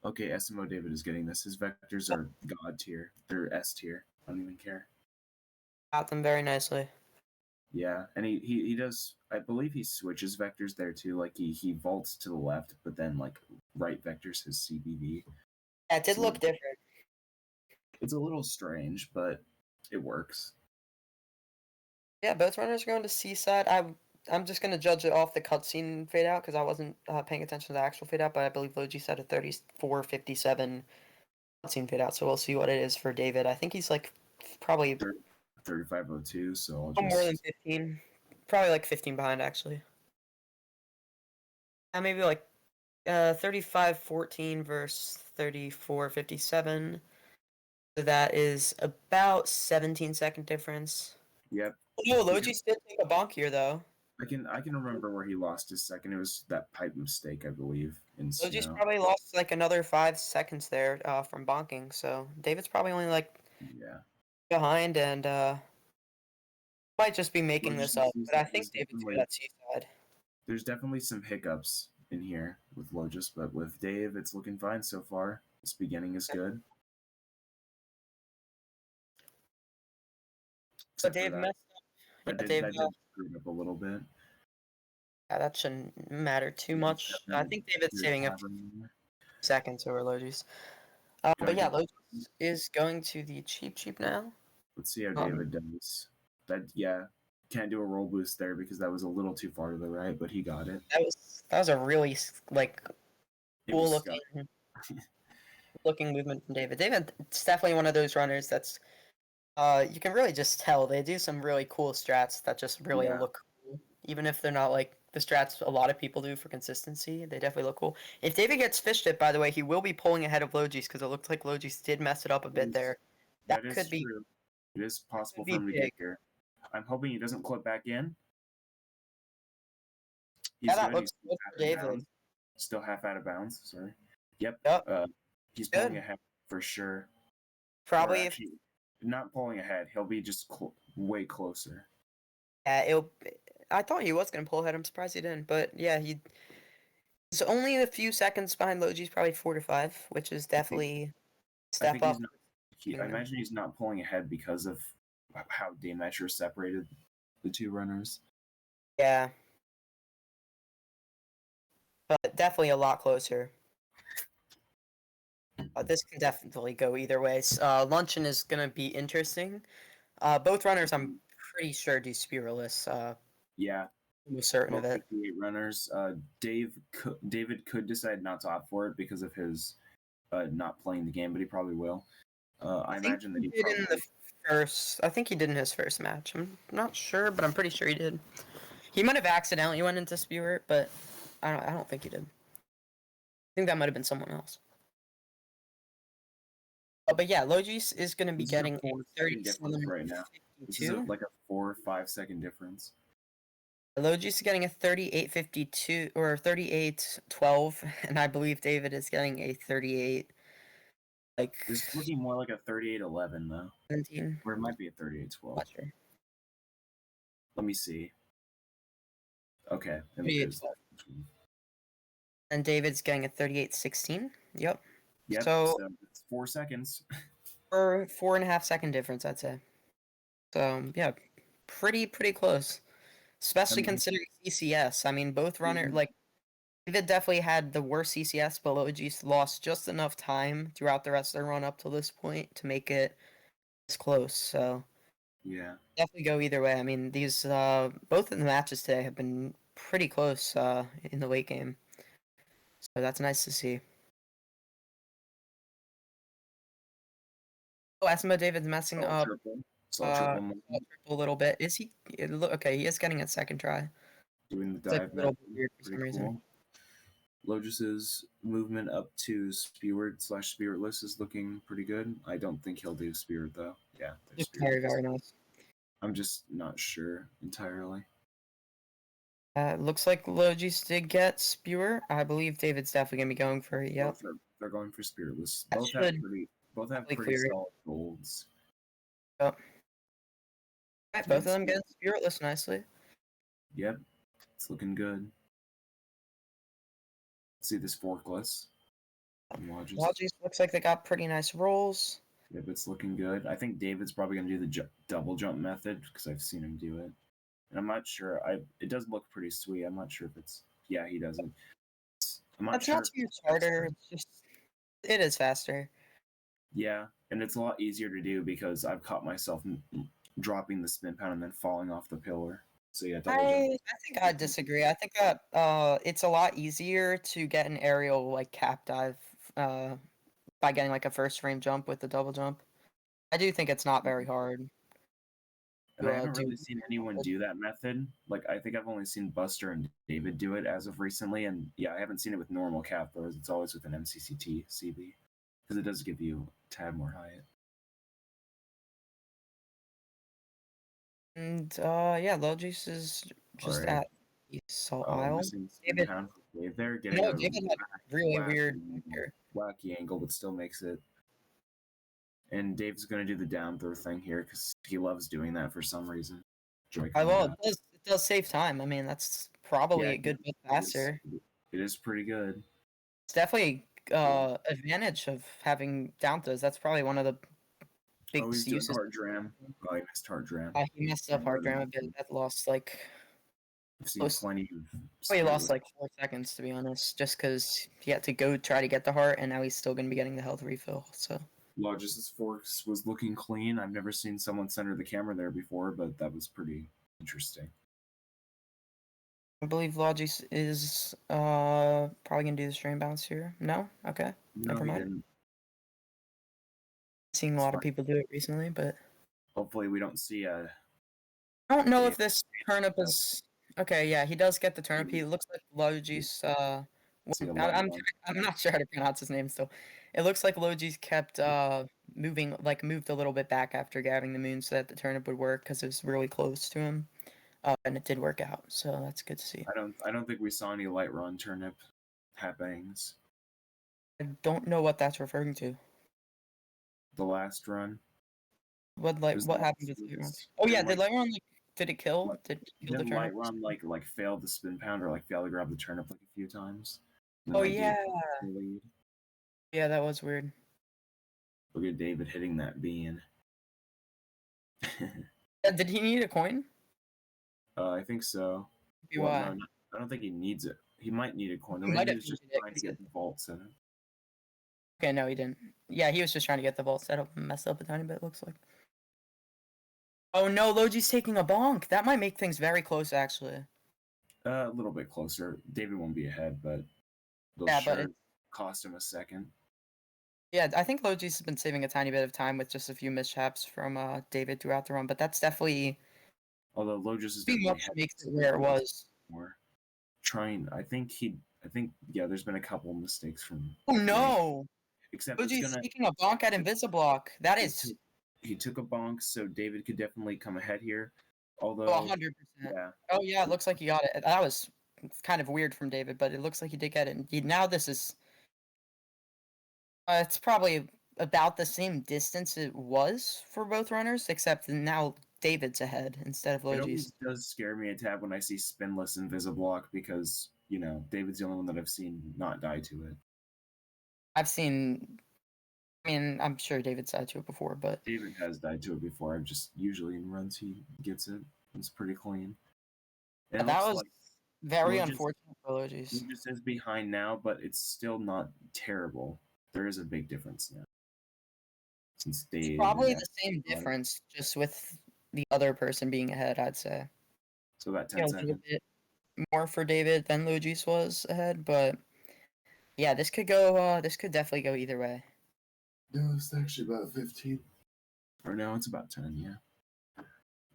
Okay, SMOdavid is getting this. His vectors are god tier. They're S tier. I don't even care. Got them very nicely. Yeah, and he does. I believe he switches vectors there too. Like he vaults to the left, but then like right vectors his CBV. Yeah, it did look different. It's a little strange, but it works. Yeah, both runners are going to Seaside. I'm just gonna judge it off the cutscene fade out because I wasn't paying attention to the actual fade out, but I believe Logi said a 34:57 cutscene fade out, so we'll see what it is for David. I think he's like probably 3502. So I'll just more than 15, probably like 15 behind actually. Maybe like 35:14 versus 34:57. So that is about 17-second difference. yep. No, Logi's did take a bonk here though. I can remember where he lost his second. It was that pipe mistake, I believe, in Logi's snow. probably lost like another 5 seconds there from bonking. So David's probably only like Yeah. behind, and Might just be making this up, but I think There's David's good definitely, at seaside. there's definitely some hiccups in here with Logis, but with Dave, it's looking fine so far. This beginning is good. So Except for Dave that. messed up. Yeah, Dave. That did screw it up a little bit. Yeah, that shouldn't matter too much. I think David's saving a few seconds over Logis. But yeah, Logis is going to the cheap now. Let's see how David does. Yeah, can't do a roll boost there because that was a little too far to the right, but he got it. That was a really cool looking movement from David. David's definitely one of those runners that's you can really just tell they do some really cool strats that just really look cool, even if they're not like the strats a lot of people do for consistency. They definitely look cool. If David gets fished it, by the way, he will be pulling ahead of Logis because it looks like Logis did mess it up a bit there. That could be true. It is possible for him to get here. I'm hoping he doesn't clip back in. He's good. He's still half out of bounds. Still half out of bounds. Sorry. Yep. He's pulling ahead for sure. Probably actually, not pulling ahead. He'll be just way closer. Yeah, I thought he was gonna pull ahead. I'm surprised he didn't. But yeah, he's only a few seconds behind Logis, probably 4 to 5, which is definitely a step up. I imagine he's not pulling ahead because of how Daymatcher separated the two runners. Yeah. But definitely a lot closer. This can definitely go either way. Luncheon is going to be interesting. Both runners, I'm pretty sure, do spiraless. Yeah. I'm certain of it. 58 runners. David could decide not to opt for it because of his not playing the game, but he probably will. I imagine that he did in the first. I think he did in his first match. I'm not sure, but I'm pretty sure he did. He might have accidentally went into Spirit, but I don't think he did. I think that might have been someone else. But yeah, Logis is going to be getting a 37 right now. This is like a 4 or 5 second difference. Logis is getting a 38.52 or 38.12, and I believe David is getting a 38. It's looking more like a 38.11 though. 17. Or it might be a 38.12. Sure. Let me see. Okay. And David's getting a 38.16. Yep. So it's 4 seconds. For 4.5 second difference, I'd say. So yeah, pretty close. Especially considering CCS. I mean, both runners David definitely had the worst CCS, but Logis lost just enough time throughout the rest of the run up to this point to make it this close. So yeah, definitely go either way. I mean, these both of the matches today have been pretty close in the late game. So that's nice to see. Oh, SMOdavid's messing up. Triple a little bit. Is he? Okay, he is getting a second try. Doing the dive. A little bit weird for some reason. Logis's movement up to Spirit/Spiritless is looking pretty good. I don't think he'll do Spirit though. Yeah, very nice. I'm just not sure entirely. Looks like Logis did get Spewer. I believe David's definitely gonna be going for it. Yep. They're going for Spiritless. Both have pretty solid golds. Yep. Right, both of them get Spiritless nicely. Yep, it's looking good. Let's see this forkless. Logis looks like they got pretty nice rolls. Yep, it's looking good. I think David's probably gonna do the double jump method because I've seen him do it. And I'm not sure. It does look pretty sweet. I'm not sure if it's. Yeah, he doesn't. I'm not sure. Not too harder. It is faster. Yeah, and it's a lot easier to do because I've caught myself dropping the spin pound and then falling off the pillar. So yeah, I think I disagree. I think that it's a lot easier to get an aerial cap dive by getting a first frame jump with the double jump. I do think it's not very hard. And I haven't really seen anyone do that method. I think I've only seen Buster and David do it as of recently, and yeah, I haven't seen it with normal cap throws. It's always with an MCCT CB because it does give you a tad more height. And yeah, Logis is just at Salt Isle. David there getting David had really weird wacky angle, but still makes it. And Dave's gonna do the down throw thing here because he loves doing that for some reason. It does save time. I mean, that's probably a good bit faster. It is pretty good. It's definitely advantage of having down throws. That's probably one of the big he's uses. doing hard dram. Oh, he missed hard dram. He messed up hard dram a bit. That lost like. I've seen plenty of. He lost like 4 seconds to be honest, just because he had to go try to get the heart, and now he's still going to be getting the health refill. So. Logis' forks was looking clean. I've never seen someone center the camera there before, but that was pretty interesting. I believe Logis is probably gonna do the stream bounce here. No? Okay. No, Never mind. Didn't. Seen a lot of people do it recently, but hopefully we don't see a. I don't know if this turnip is okay. Yeah, he does get the turnip. He looks like Logis. I'm not sure how to pronounce his name still. It looks like Logis kept moved a little bit back after grabbing the moon so that the turnip would work because it was really close to him. And it did work out, so that's good to see. I don't think we saw any light run turnip happenings. I don't know what that's referring to. The last run. What happened with light run? Oh yeah, did light run did it kill? Did it kill the turnip? Light run like failed the spin pound or like failed to grab the turnip like a few times. Oh yeah. Yeah, that was weird. Look at David hitting that bean. Did he need a coin? I think so. Why? No, I don't think he needs it. He might need a coin. He was just trying to get the vault set up. Okay, no, he didn't. Yeah, he was just trying to get the vault set up and messed up a tiny bit, looks like. Oh no, Logi's taking a bonk. That might make things very close, actually. A little bit closer. David won't be ahead, but it cost him a second. Yeah, I think Logis has been saving a tiny bit of time with just a few mishaps from David throughout the run, but that's definitely. Although Logis is definitely makes it where it was. More trying, I think there's been a couple mistakes from. Oh no! Except Logis taking a bonk at Invisiblock. That is. He took a bonk, so David could definitely come ahead here. Although 100%. Yeah. Oh yeah, it looks like he got it. That was kind of weird from David, but it looks like he did get it. Now this is. It's probably about the same distance it was for both runners, except now David's ahead instead of Logis. It always does scare me a tad when I see spinless Invisiblock because, David's the only one that I've seen not die to it. I'm sure David's died to it before, but... David has died to it before. I've just, usually in runs, he gets it. It's pretty clean. And that was very unfortunate for Logis. Logis is behind now, but it's still not terrible. There is a big difference now. Since Dave... Probably the same difference, just with the other person being ahead, I'd say. So about 10 seconds. A bit more for David than Logis was ahead, but... Yeah, this could go, this could definitely go either way. No, it's actually about 15. Or no, it's about 10, yeah. A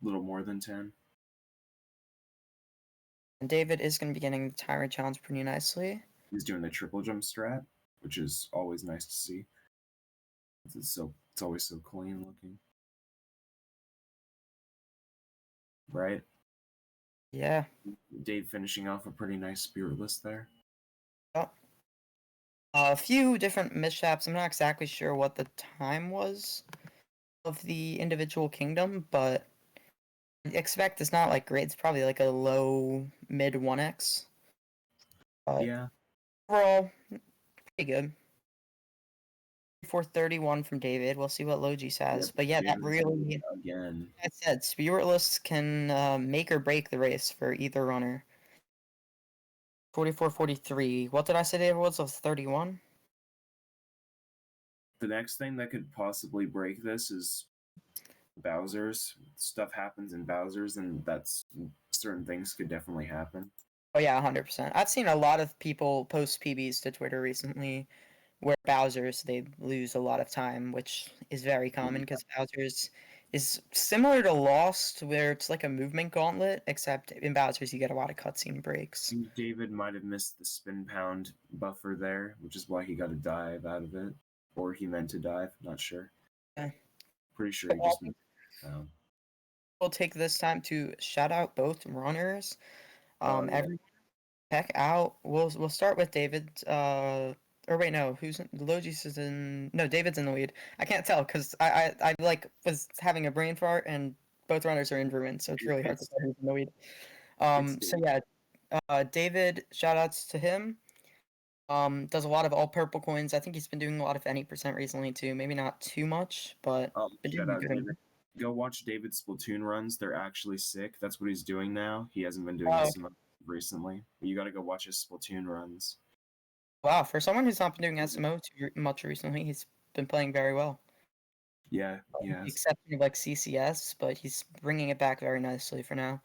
little more than 10. And David is going to be getting the Tyrant Challenge pretty nicely. He's doing the triple jump strat, which is always nice to see. It's always so clean looking. Right? Yeah. Dave finishing off a pretty nice spiritless there. Oh. A few different mishaps. I'm not exactly sure what the time was of the individual kingdom, but I expect it's not like great. It's probably like a low mid 1x. Yeah. Overall, pretty good. 431 from David. We'll see what Logis has. Yep, but yeah, that really, again. Like I said, spiritless can make or break the race for either runner. 44-43. What did I say David was? Of 31? The next thing that could possibly break this is Bowser's. Stuff happens in Bowser's, and certain things could definitely happen. Oh yeah, 100%. I've seen a lot of people post PBs to Twitter recently where Bowser's, they lose a lot of time, which is very common because Bowser's is similar to Lost, where it's like a movement gauntlet, except in Bowser's you get a lot of cutscene breaks. David might have missed the spin pound buffer there, which is why he got a dive out of it. Or he meant to dive, not sure. Okay. Pretty sure he just missed the pound. We'll take this time to shout out both runners. Everyone check out. We'll start with David. Or wait, no. Logis is in? No, David's in the lead. I can't tell because I was having a brain fart and both runners are in ruin, so it's really hard to tell who's in the lead. So Dave. yeah, David, shout outs to him. Does a lot of all purple coins. I think he's been doing a lot of any percent recently too. Maybe not too much, but been Shout doing out good. David. Go watch David's Splatoon runs. They're actually sick. That's what he's doing now. He hasn't been doing Oh, this recently. You got to go watch his Splatoon runs. wow, for someone who's not been doing SMO too much recently, he's been playing very well. Yeah, he With the has. exception of like CCS, but he's bringing it back very nicely for now.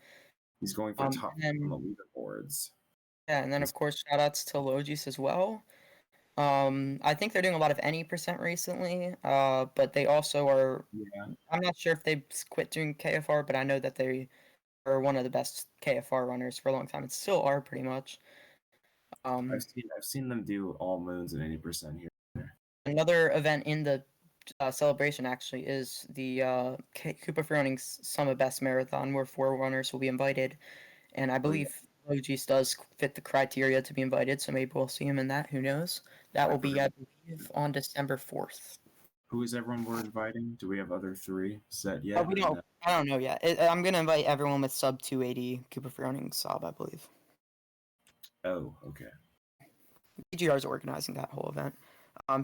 He's going for top on the leaderboards. Yeah, and then of course shout outs to Logis as well. I think they're doing a lot of any percent recently, but they also are. Yeah. I'm not sure if they quit doing KFR, but I know that they are one of the best KFR runners for a long time, and still are pretty much. I've seen them do all moons and 80% here. Another event in the celebration actually is the Koopa for Running Summit Best Marathon, where 4 runners will be invited, and I believe Logis does fit the criteria to be invited, so maybe we'll see him in that. Who knows? That will be, I believe, on December 4th. Who is everyone we're inviting? Do we have other 3 set yet? We don't. No? I don't know yet. I'm gonna invite everyone with sub 280 Cooper for running sub, I believe. Oh, okay. PGR is organizing that whole event.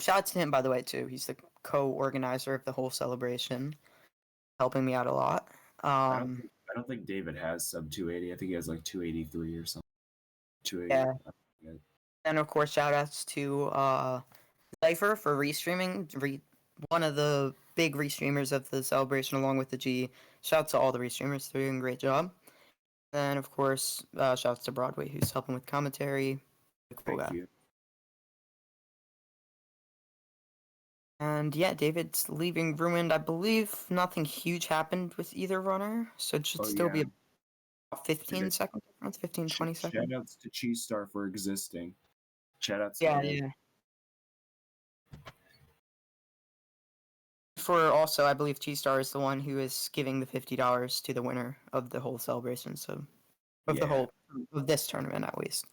Shout out to him, by the way, too. He's the co-organizer of the whole celebration, helping me out a lot. I don't think David has sub 280. I think he has like 283 or something. 280. Yeah. And of course, shout outs to Cypher for restreaming. One of the big restreamers of the celebration, along with the G. Shout out to all the restreamers. They're doing a great job. And of course, shout outs to Broadway, who's helping with commentary. Cool guy. Thank you. And yeah, David's leaving ruined. I believe nothing huge happened with either runner, so it should still be a 15 second difference, 15, 20 seconds. Shout outs to Cheese Star for existing. Shout outs to him. Yeah. For also, I believe Cheese Star is the one who is giving the $50 to the winner of the whole celebration, so of this tournament at least.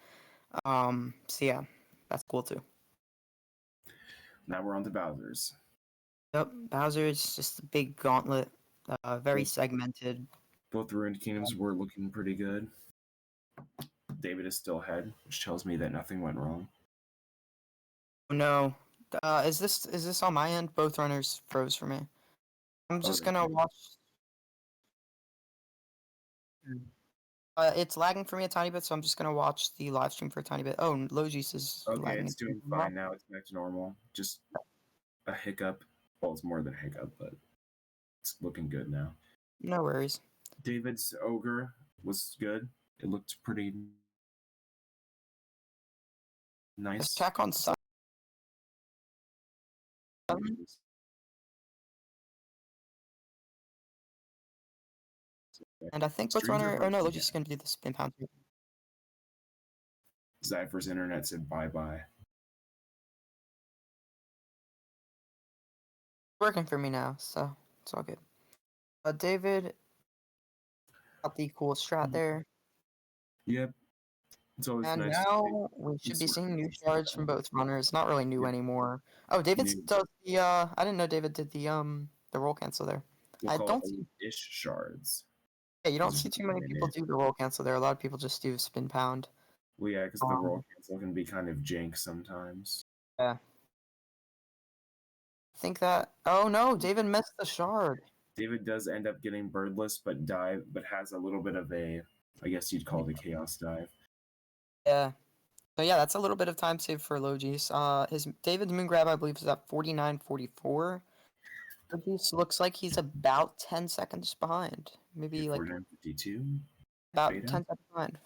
So yeah, that's cool too. Now we're on to Bowser's. Yep, Bowser's just a big gauntlet, very segmented. Both Ruined Kingdoms were looking pretty good. David is still ahead, which tells me that nothing went wrong. No, is this on my end? Both runners froze for me. I'm just gonna watch. It's lagging for me a tiny bit, so I'm just gonna watch the live stream for a tiny bit. Oh, Logis is lagging. It's doing fine now. It's back to normal. Just a hiccup. Well, it's more than a hiccup, but it's looking good now. No worries. David's ogre was good. It looked pretty nice. Let's check on some. And I think both runner. Oh no, Logis is gonna do the spin pound. Zypher's internet said bye-bye. Working for me now, so it's all good. David got the cool strat there. Yep. It's always and nice. Now we should be seeing new shards from both runners. Not really new anymore. Oh, David does the I didn't know David did the roll cancel there. I don't see ish shards. Yeah, you don't see too many people do the roll cancel there. A lot of people just do spin pound. Well, yeah, because the roll cancel can be kind of jank sometimes. Yeah. I think that. Oh no, David missed the shard. David does end up getting birdless, but has a little bit of a, I guess you'd call it a chaos dive. Yeah. So yeah, that's a little bit of time save for Logis. David's moon grab, I believe, is at 49.44. Logis looks like he's about 10 seconds behind. Maybe like 49.52. About 10 seconds behind.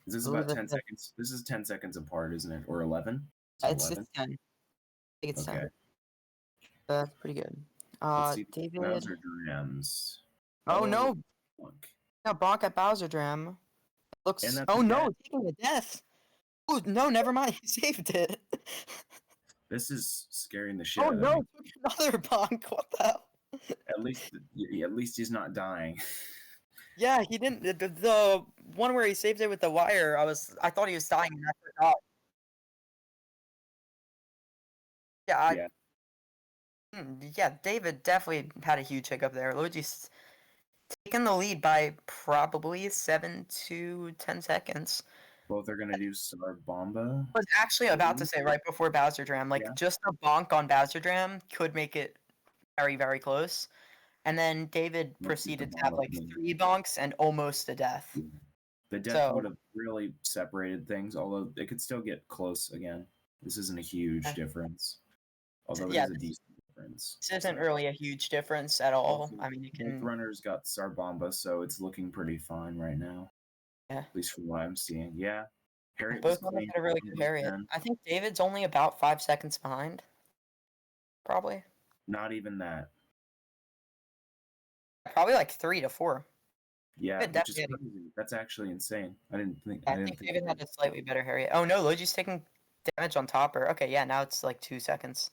This is about 10 seconds. This is 10 seconds apart, isn't it? Or 11? It's 10. I think it's 10. That's pretty good. David. Bowser Drams. Oh no! Now bonk at Bowser Dram. Looks. Oh no! Taking a death. Oh no! Never mind. He saved it. This is scaring the shit out of me. Oh no! Another bonk. What the hell? At least he's not dying. Yeah, he didn't. The one where he saved it with the wire. I thought he was dying, and I forgot. Yeah. Yeah, David definitely had a huge hiccup there. Logi's taking the lead by probably 7 to 10 seconds. Both are gonna do Star Bomba. I was actually about to say right before Bowser Dram, like Yeah. just a bonk on Bowser Dram could make it very, very close. And then David Let's get the proceeded to have Bomba like coming. 3 bonks and almost a death. Yeah. The death So would have really separated things, although it could still get close again. This isn't a huge difference, although it yeah, is a decent difference. this isn't really a huge difference at all. Also, I mean, you both can. runners got Star Bomba, so it's looking pretty fine right now. Yeah. At least from what I'm seeing. Yeah. Harriet was Both runners clean. had a really good Harriet. I think David's only about 5 seconds behind. Probably. Not even that. Probably like 3 to 4. Yeah, David which is definitely crazy. That's actually insane. I think David had a slightly better Harriet. Oh no, Logi's taking damage on Topper. Okay, yeah, now it's like 2 seconds.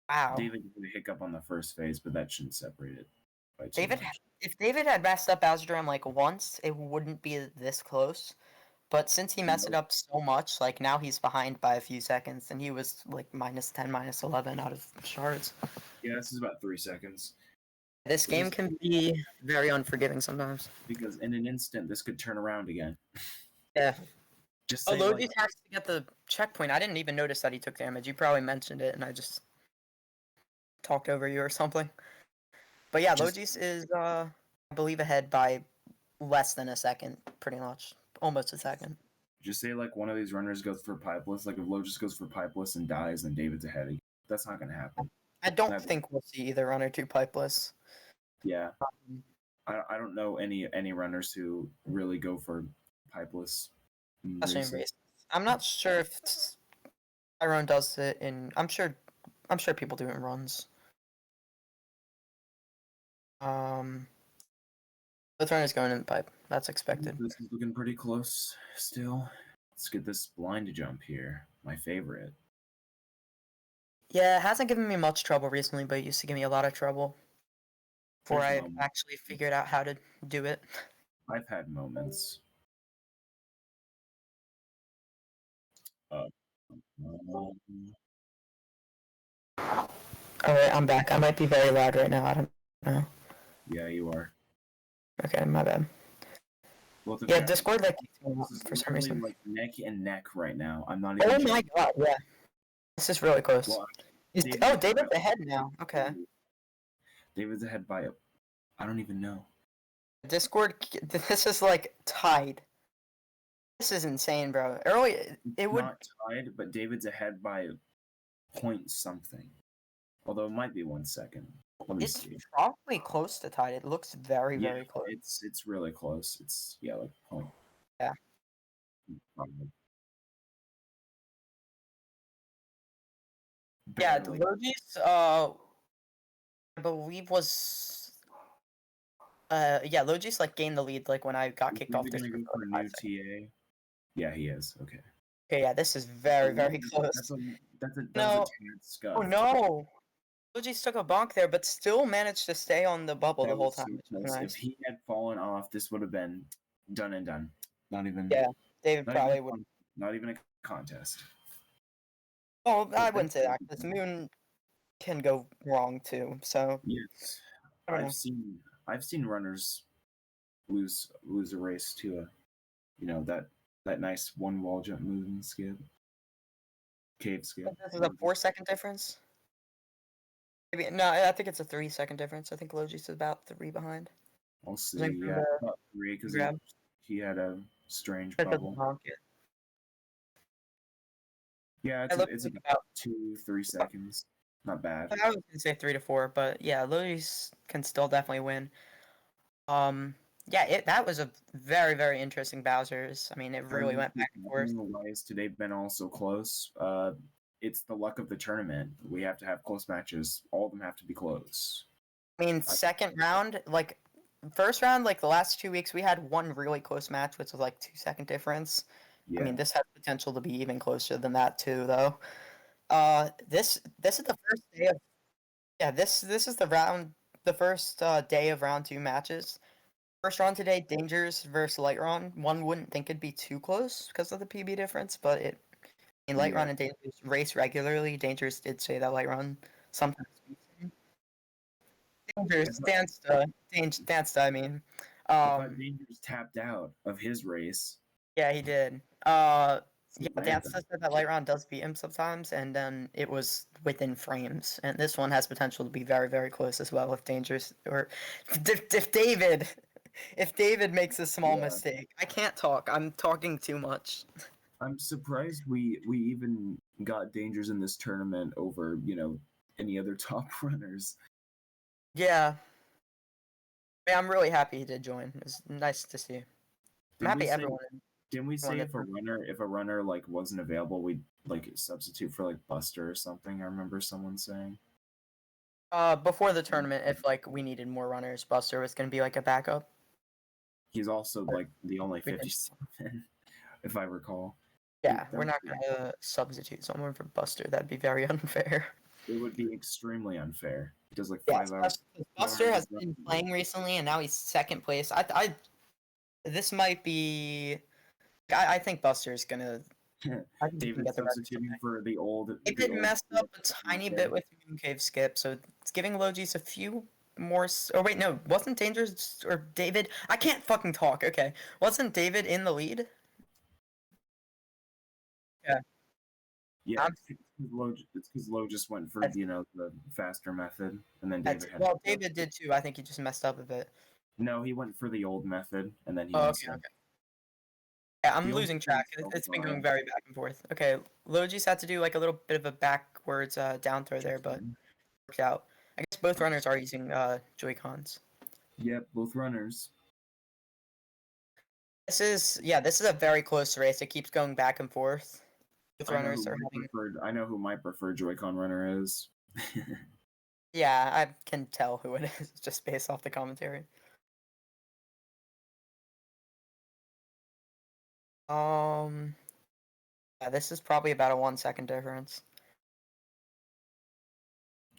Wow. David had a hiccup on the first phase, but that shouldn't separate it by too David, much. if David had messed up Bowser Dram like once, it wouldn't be this close. But since he messed it up so much, like now he's behind by a few seconds, and he was like -10, -11 out of shards. Yeah, this is about 3 seconds. This game can be very unforgiving sometimes. Because in an instant, this could turn around again. Yeah. Just say Logi has to get the checkpoint. I didn't even notice that he took damage. You probably mentioned it, and I just talked over you or something. But yeah, Logis is, I believe, ahead by less than a second, pretty much. Almost a second. Just say like one of these runners goes for pipeless. Like if Logis goes for pipeless and dies, then David's ahead. That's not going to happen. I don't think we'll see either runner two pipeless. Yeah. I don't know any runners who really go for pipeless. I'm not sure if Tyrone does it in. I'm sure people do it in runs. Both runners going in the pipe. That's expected. This is looking pretty close still. Let's get this blind jump here. My favorite. Yeah, it hasn't given me much trouble recently, but it used to give me a lot of trouble before I actually figured out how to do it. I've had moments. Alright, I'm back. I might be very loud right now. I don't know. Yeah, you are. Okay, my bad. Yeah, Discord like for some reason. Like neck and neck right now. I'm not even. Oh my god! Yeah, this is really close. Well, David's ahead now. Okay. David's ahead by I don't even know. Discord. This is like tied. This is insane, bro. Early, it would not tied, but David's ahead by point something. Although it might be 1 second. It's probably close to tied. It looks very, very close. It's really close. It's like point. Yeah. Yeah, the Logis, I believe was yeah, Logis like gained the lead like when I got kicked off this group for a new TA. Yeah, he is. Okay. Okay, yeah, this is very, very close. That's a scuff. Oh no! Logis took a bonk there, but still managed to stay on the bubble the whole time. Nice. If he had fallen off, this would have been done and done. Not even. Yeah, David probably would. Not even a contest. Oh, I wouldn't say that because Moon can go wrong too. So yes, I've seen runners lose a race to that nice one wall jump move and skip. Cave skip. This is a 4-second difference. Maybe no, I think it's a 3-second difference. I think Logis is about 3 behind. I'll see. Yeah, about 3 because he had a strange problem. Yeah, it's about 2-3 seconds. Not bad. I was gonna say 3 to 4, but yeah, Logis can still definitely win. Yeah, that was a very, very interesting Bowser's. I mean, it really went back and forth. Why has today been all so close? It's the luck of the tournament. We have to have close matches. All of them have to be close. I mean, second round, like first round, like the last 2 weeks, we had one really close match, which was like 2-second difference. Yeah. I mean, this has potential to be even closer than that too, though. This is the first day of this is the first day of round 2 matches. First round today, Dangers versus Lightron. One wouldn't think it'd be too close because of the PB difference, but Lightron and Dangers race regularly. Dangers did say that Lightron sometimes beats him. Dangerous danced. I mean, I thought Dangerous tapped out of his race. yeah, he did. So Yeah, random. Dansta said that Lightron does beat him sometimes, and then it was within frames. And this one has potential to be very, very close as well if Dangerous or if David makes a small mistake. I can't talk. I'm talking too much. I'm surprised we even got Dangers in this tournament over, any other top runners. Yeah. Yeah, I'm really happy he did join. It's nice to see. I'm happy everyone. Didn't we say if a runner like wasn't available, we'd like substitute for like Buster or something? I remember someone saying. Before the tournament, if like we needed more runners, Buster was gonna be like a backup. He's also like the only 57, if I recall. Yeah, we're not gonna substitute someone for Buster. That'd be very unfair. It would be extremely unfair. He does like Yeah, 5 hours. Buster has been playing recently, and now he's second place. This might be. I think Buster's gonna. David substituting for the old. David messed up a tiny bit with Mooncave skip, so it's giving Logis a few more. Oh wait, no, wasn't Dangerous or David? I can't fucking talk. Okay, wasn't David in the lead? Yeah. Yeah, it's because Lo just went for the faster method, and then David had. Well, David did too. I think he just messed up a bit. No, he went for the old method, and then he. Okay. Yeah, I'm losing track. It's been going very back and forth. Okay, Logis had to do like a little bit of a backwards down throw there, but worked out. I guess both runners are using Joy-Cons. Yep, both runners. This is a very close race. It keeps going back and forth. Both runners are having. I know who my preferred Joy-Con runner is. Yeah, I can tell who it is just based off the commentary. Yeah, this is probably about a 1 second difference.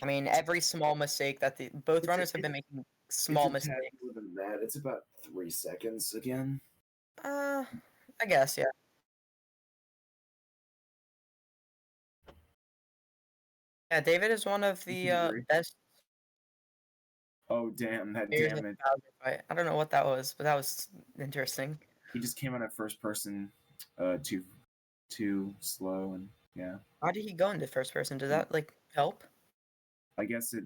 I mean, every small mistake that both runners have been making small mistakes. More than that, it's about 3 seconds again. I guess, yeah. Yeah, David is one of the best. Oh damn, that damage! I don't know what that was, but that was interesting. He just came on at first person, too slow, and yeah. How did he go into first person? Did that like help? I guess he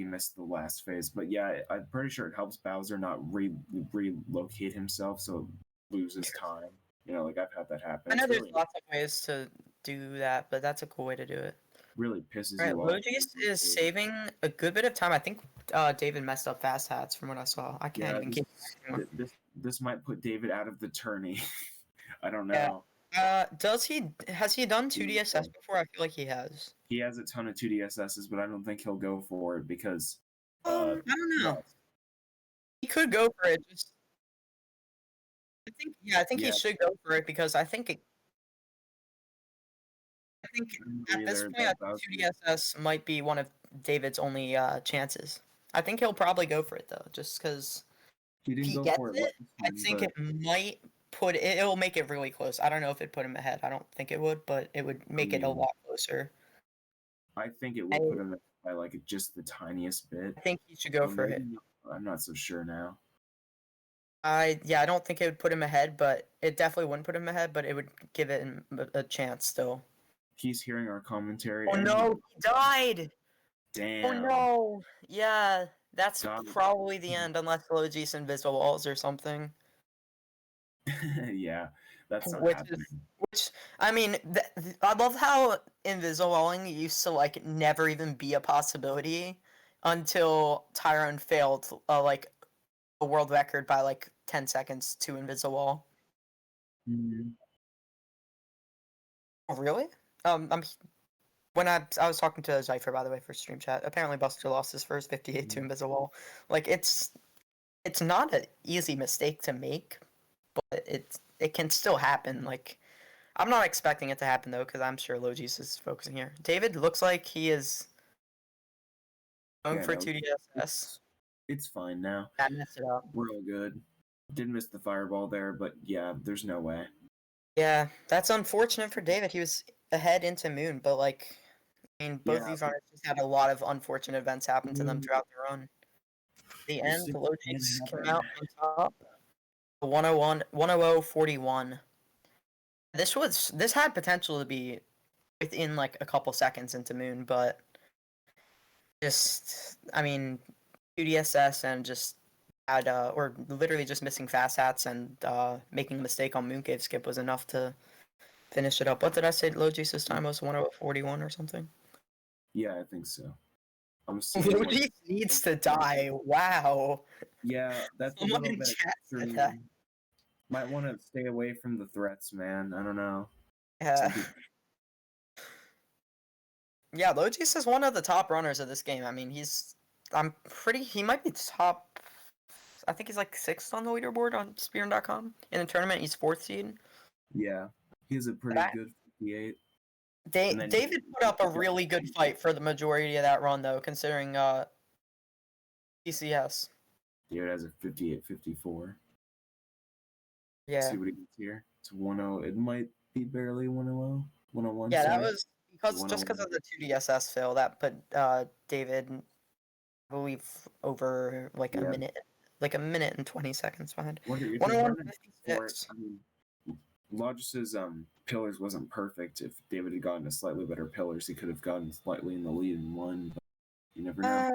missed the last phase, but yeah, I'm pretty sure it helps Bowser not relocate himself, so it loses time. Like I've had that happen. I know there's lots of ways to do that, but that's a cool way to do it. Really pisses you off. Logis is saving a good bit of time. I think David messed up fast hats from what I saw. I can't even keep. This might put David out of the tourney. I don't know. Has he done 2DSS before? I feel like he has. He has a ton of 2DSSs, but I don't think he'll go for it because. I don't know. He could go for it. I think he should go for it because I think at this point, 2DSS might be one of David's only chances. I think he'll probably go for it though, just because he gets it. I think it might it'll make it really close. I don't know if it put him ahead. I don't think it would, but it would make it a lot closer. I think it would put him by like just the tiniest bit. I think he should go for it. I'm not so sure now. I don't think it would put him ahead, but it definitely wouldn't put him ahead, but it would give it a chance still. He's hearing our commentary. Oh no, he died! Damn. Oh no! Yeah, that's probably the end, unless Logis invisible walls or something. Yeah, that's not happening. Which I mean, I love how invisible walling used to like never even be a possibility until Tyrone failed like a world record by like 10 seconds to invisible wall. Mm-hmm. Oh, really? When I was talking to Zypher, by the way, for stream chat, apparently Buster lost his first 58 to invisible wall. Like it's not an easy mistake to make, but it can still happen. Like I'm not expecting it to happen though, because I'm sure Logis is focusing here. David looks like he is going for 2DSS. It's fine now. I messed it up. We're all good. Did miss the fireball there, but yeah, there's no way. Yeah, that's unfortunate for David. He was ahead into Moon, but like I mean, both these runners just had a lot of unfortunate events happen to them throughout the run. The end, the logis came out on top. 101, 100.41. This had potential to be within like a couple seconds into Moon, but just I mean, UDSS and just had or literally just missing fast hats and making a mistake on Mooncave skip was enough to finish it up. What did I say? Logis' time was 1:41 or something. Yeah, I think so. I'm seeing Logis needs to die. Wow. Yeah, that's a little bit extreme. Might want to stay away from the threats, man. I don't know. Yeah. Yeah, Logis is one of the top runners of this game. I mean, he might be top, I think he's like 6th on the leaderboard on Spearn.com. In the tournament, he's 4th seed. Yeah, he's a pretty good 58. David put up a really good fight for the majority of that run, though, considering PCS. David has a 58-54. Yeah. Let's see what he gets here. It's 1-0. It might be barely 1-0. 101. Yeah, sorry. that was just because of the 2DSS fail that put David, I believe, over like a minute. Like a minute and 20 seconds behind. 101.56. I mean, Logis's pillars wasn't perfect. If David had gotten a slightly better pillars, he could have gotten slightly in the lead and won. But you never know. I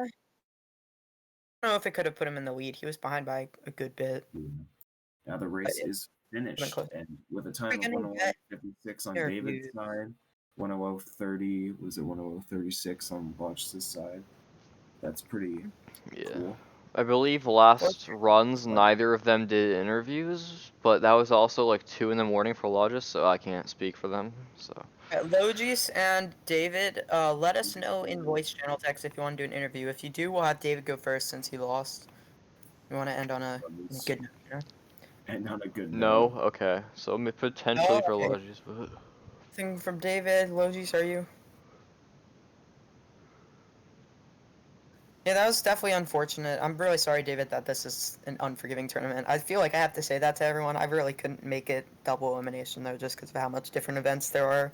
don't know if it could have put him in the lead. He was behind by a good bit. Now the race is finished, and with a time of 1:56 on David's side, 1:30 was it 1:36 on Logis's side. That's pretty cool. I believe last runs, neither of them did interviews, but that was also like 2 in the morning for Logis, so I can't speak for them. So. Logis and David, let us know in voice channel text if you want to do an interview. If you do, we'll have David go first since he lost. We want to end on a good note, you know? End on a good note. No? Okay. So potentially for Logis, but... Thing from David. Logis, are you? Yeah, that was definitely unfortunate. I'm really sorry, David, that this is an unforgiving tournament. I feel like I have to say that to everyone. I really couldn't make it double elimination, though, just because of how much different events there are.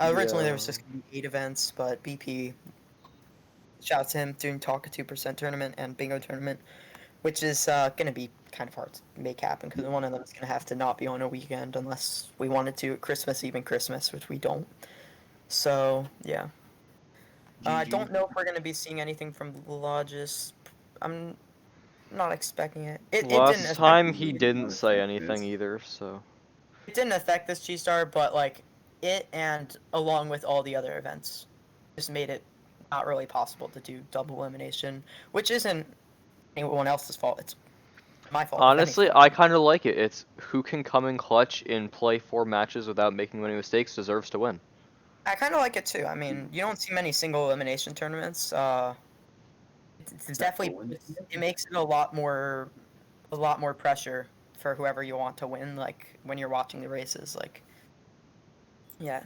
Originally, there was just going to be 8 events, but BP, shout out to him, doing Talk a 2% tournament and Bingo tournament, which is going to be kind of hard to make happen, because one of them is going to have to not be on a weekend unless we wanted to at Christmas, even Christmas, which we don't. So, yeah. I don't know if we're going to be seeing anything from Logis. I'm not expecting it. Last time he didn't say anything either, so... It didn't affect this G-Star, but, like, it and along with all the other events just made it not really possible to do double elimination, which isn't anyone else's fault. It's my fault. Honestly, I kind of like it. It's who can come in clutch and play 4 matches without making any mistakes deserves to win. I kind of like it too. I mean, you don't see many single elimination tournaments. It's definitely it makes it a lot more pressure for whoever you want to win. Like when you're watching the races, like yeah.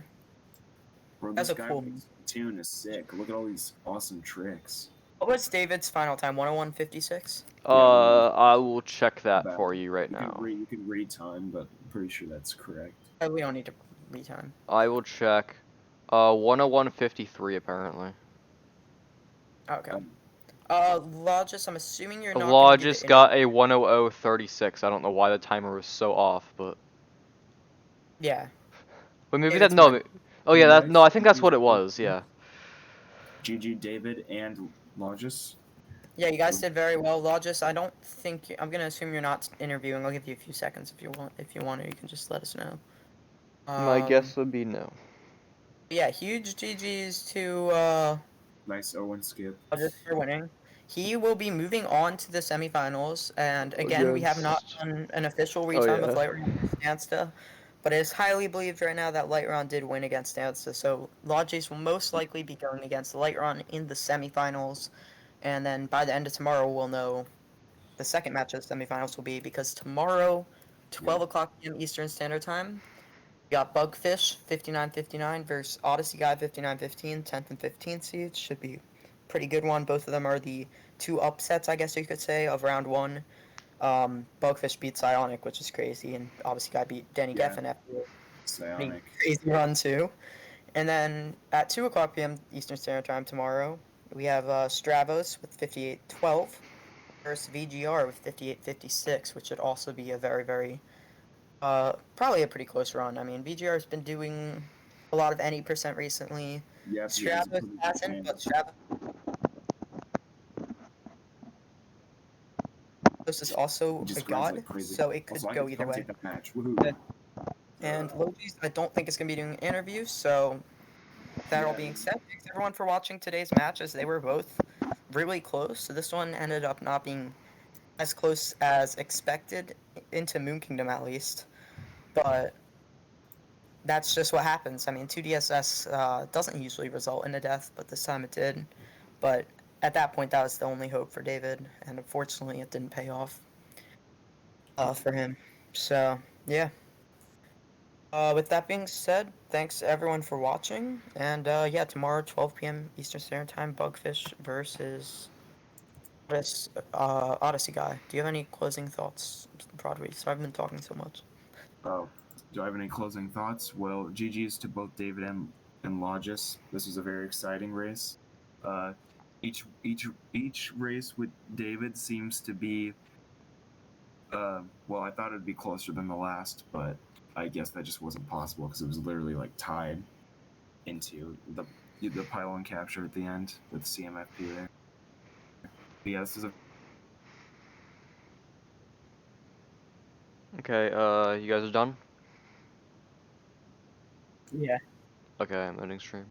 Bro, this guy tune is sick. Look at all these awesome tricks. What was David's final time? 101.56. I will check that for you right now. You can read time, but I'm pretty sure that's correct. We don't need to read time. I will check. 101.53 apparently. Okay. Logis, I'm assuming you're not. Logis got a 100.36. I don't know why the timer was so off, but. Yeah. But maybe that no. Oh yeah, no. I think that's what it was. Yeah. GG David and Logis. Yeah, you guys did very well. Logis, I don't think I'm gonna assume you're not interviewing. I'll give you a few seconds if you want. If you want to, you can just let us know. My guess would be no. Yeah, huge GGs to nice Owen skip. Logis for winning. He will be moving on to the semifinals, and again, we have not done an official retime of Light Round against Stansta, but it is highly believed right now that Light Round did win against Stansta, so Logis will most likely be going against Light Round in the semifinals, and then by the end of tomorrow, we'll know the second match of the semifinals will be, because tomorrow, 12 o'clock p.m. Eastern Standard Time, we got Bugfish 59-59 versus Odyssey Guy 59-15, 10th and 15th seeds. Should be a pretty good one. Both of them are the 2 upsets, I guess you could say, of round 1. Bugfish beat Psionic, which is crazy, and Odyssey Guy beat Danny Geffen after a crazy run too. And then at 2 o'clock p.m. Eastern Standard Time tomorrow, we have Stravos with 58-12 versus VGR with 58-56, which should also be a very, very, probably a pretty close run. I mean, VGR has been doing a lot of any percent recently. Yep, Stravos hasn't, but Stravos is also a god, like so it could also, go either way. That match. Woohoo. And Logis, I don't think is going to be doing interviews, so that all being said, thanks everyone for watching today's matches. They were both really close, so this one ended up not being as close as expected into Moon Kingdom at least, but that's just what happens. I mean, 2DSS doesn't usually result in a death, but this time it did. But at that point, that was the only hope for David, and unfortunately, it didn't pay off for him. So, yeah. With that being said, thanks everyone for watching, and yeah, tomorrow 12 p.m. Eastern Standard Time, Bugfish versus Odyssey guy. Do you have any closing thoughts, Broadway? So I've been talking so much. Oh, do I have any closing thoughts? Well, GG's to both David and Logis. This was a very exciting race. Each race with David seems to be well, I thought it'd be closer than the last, but I guess that just wasn't possible because it was literally like tied into the pylon capture at the end with CMFP there. But yeah, this is a Okay, you guys are done? Yeah. Okay, I'm ending stream.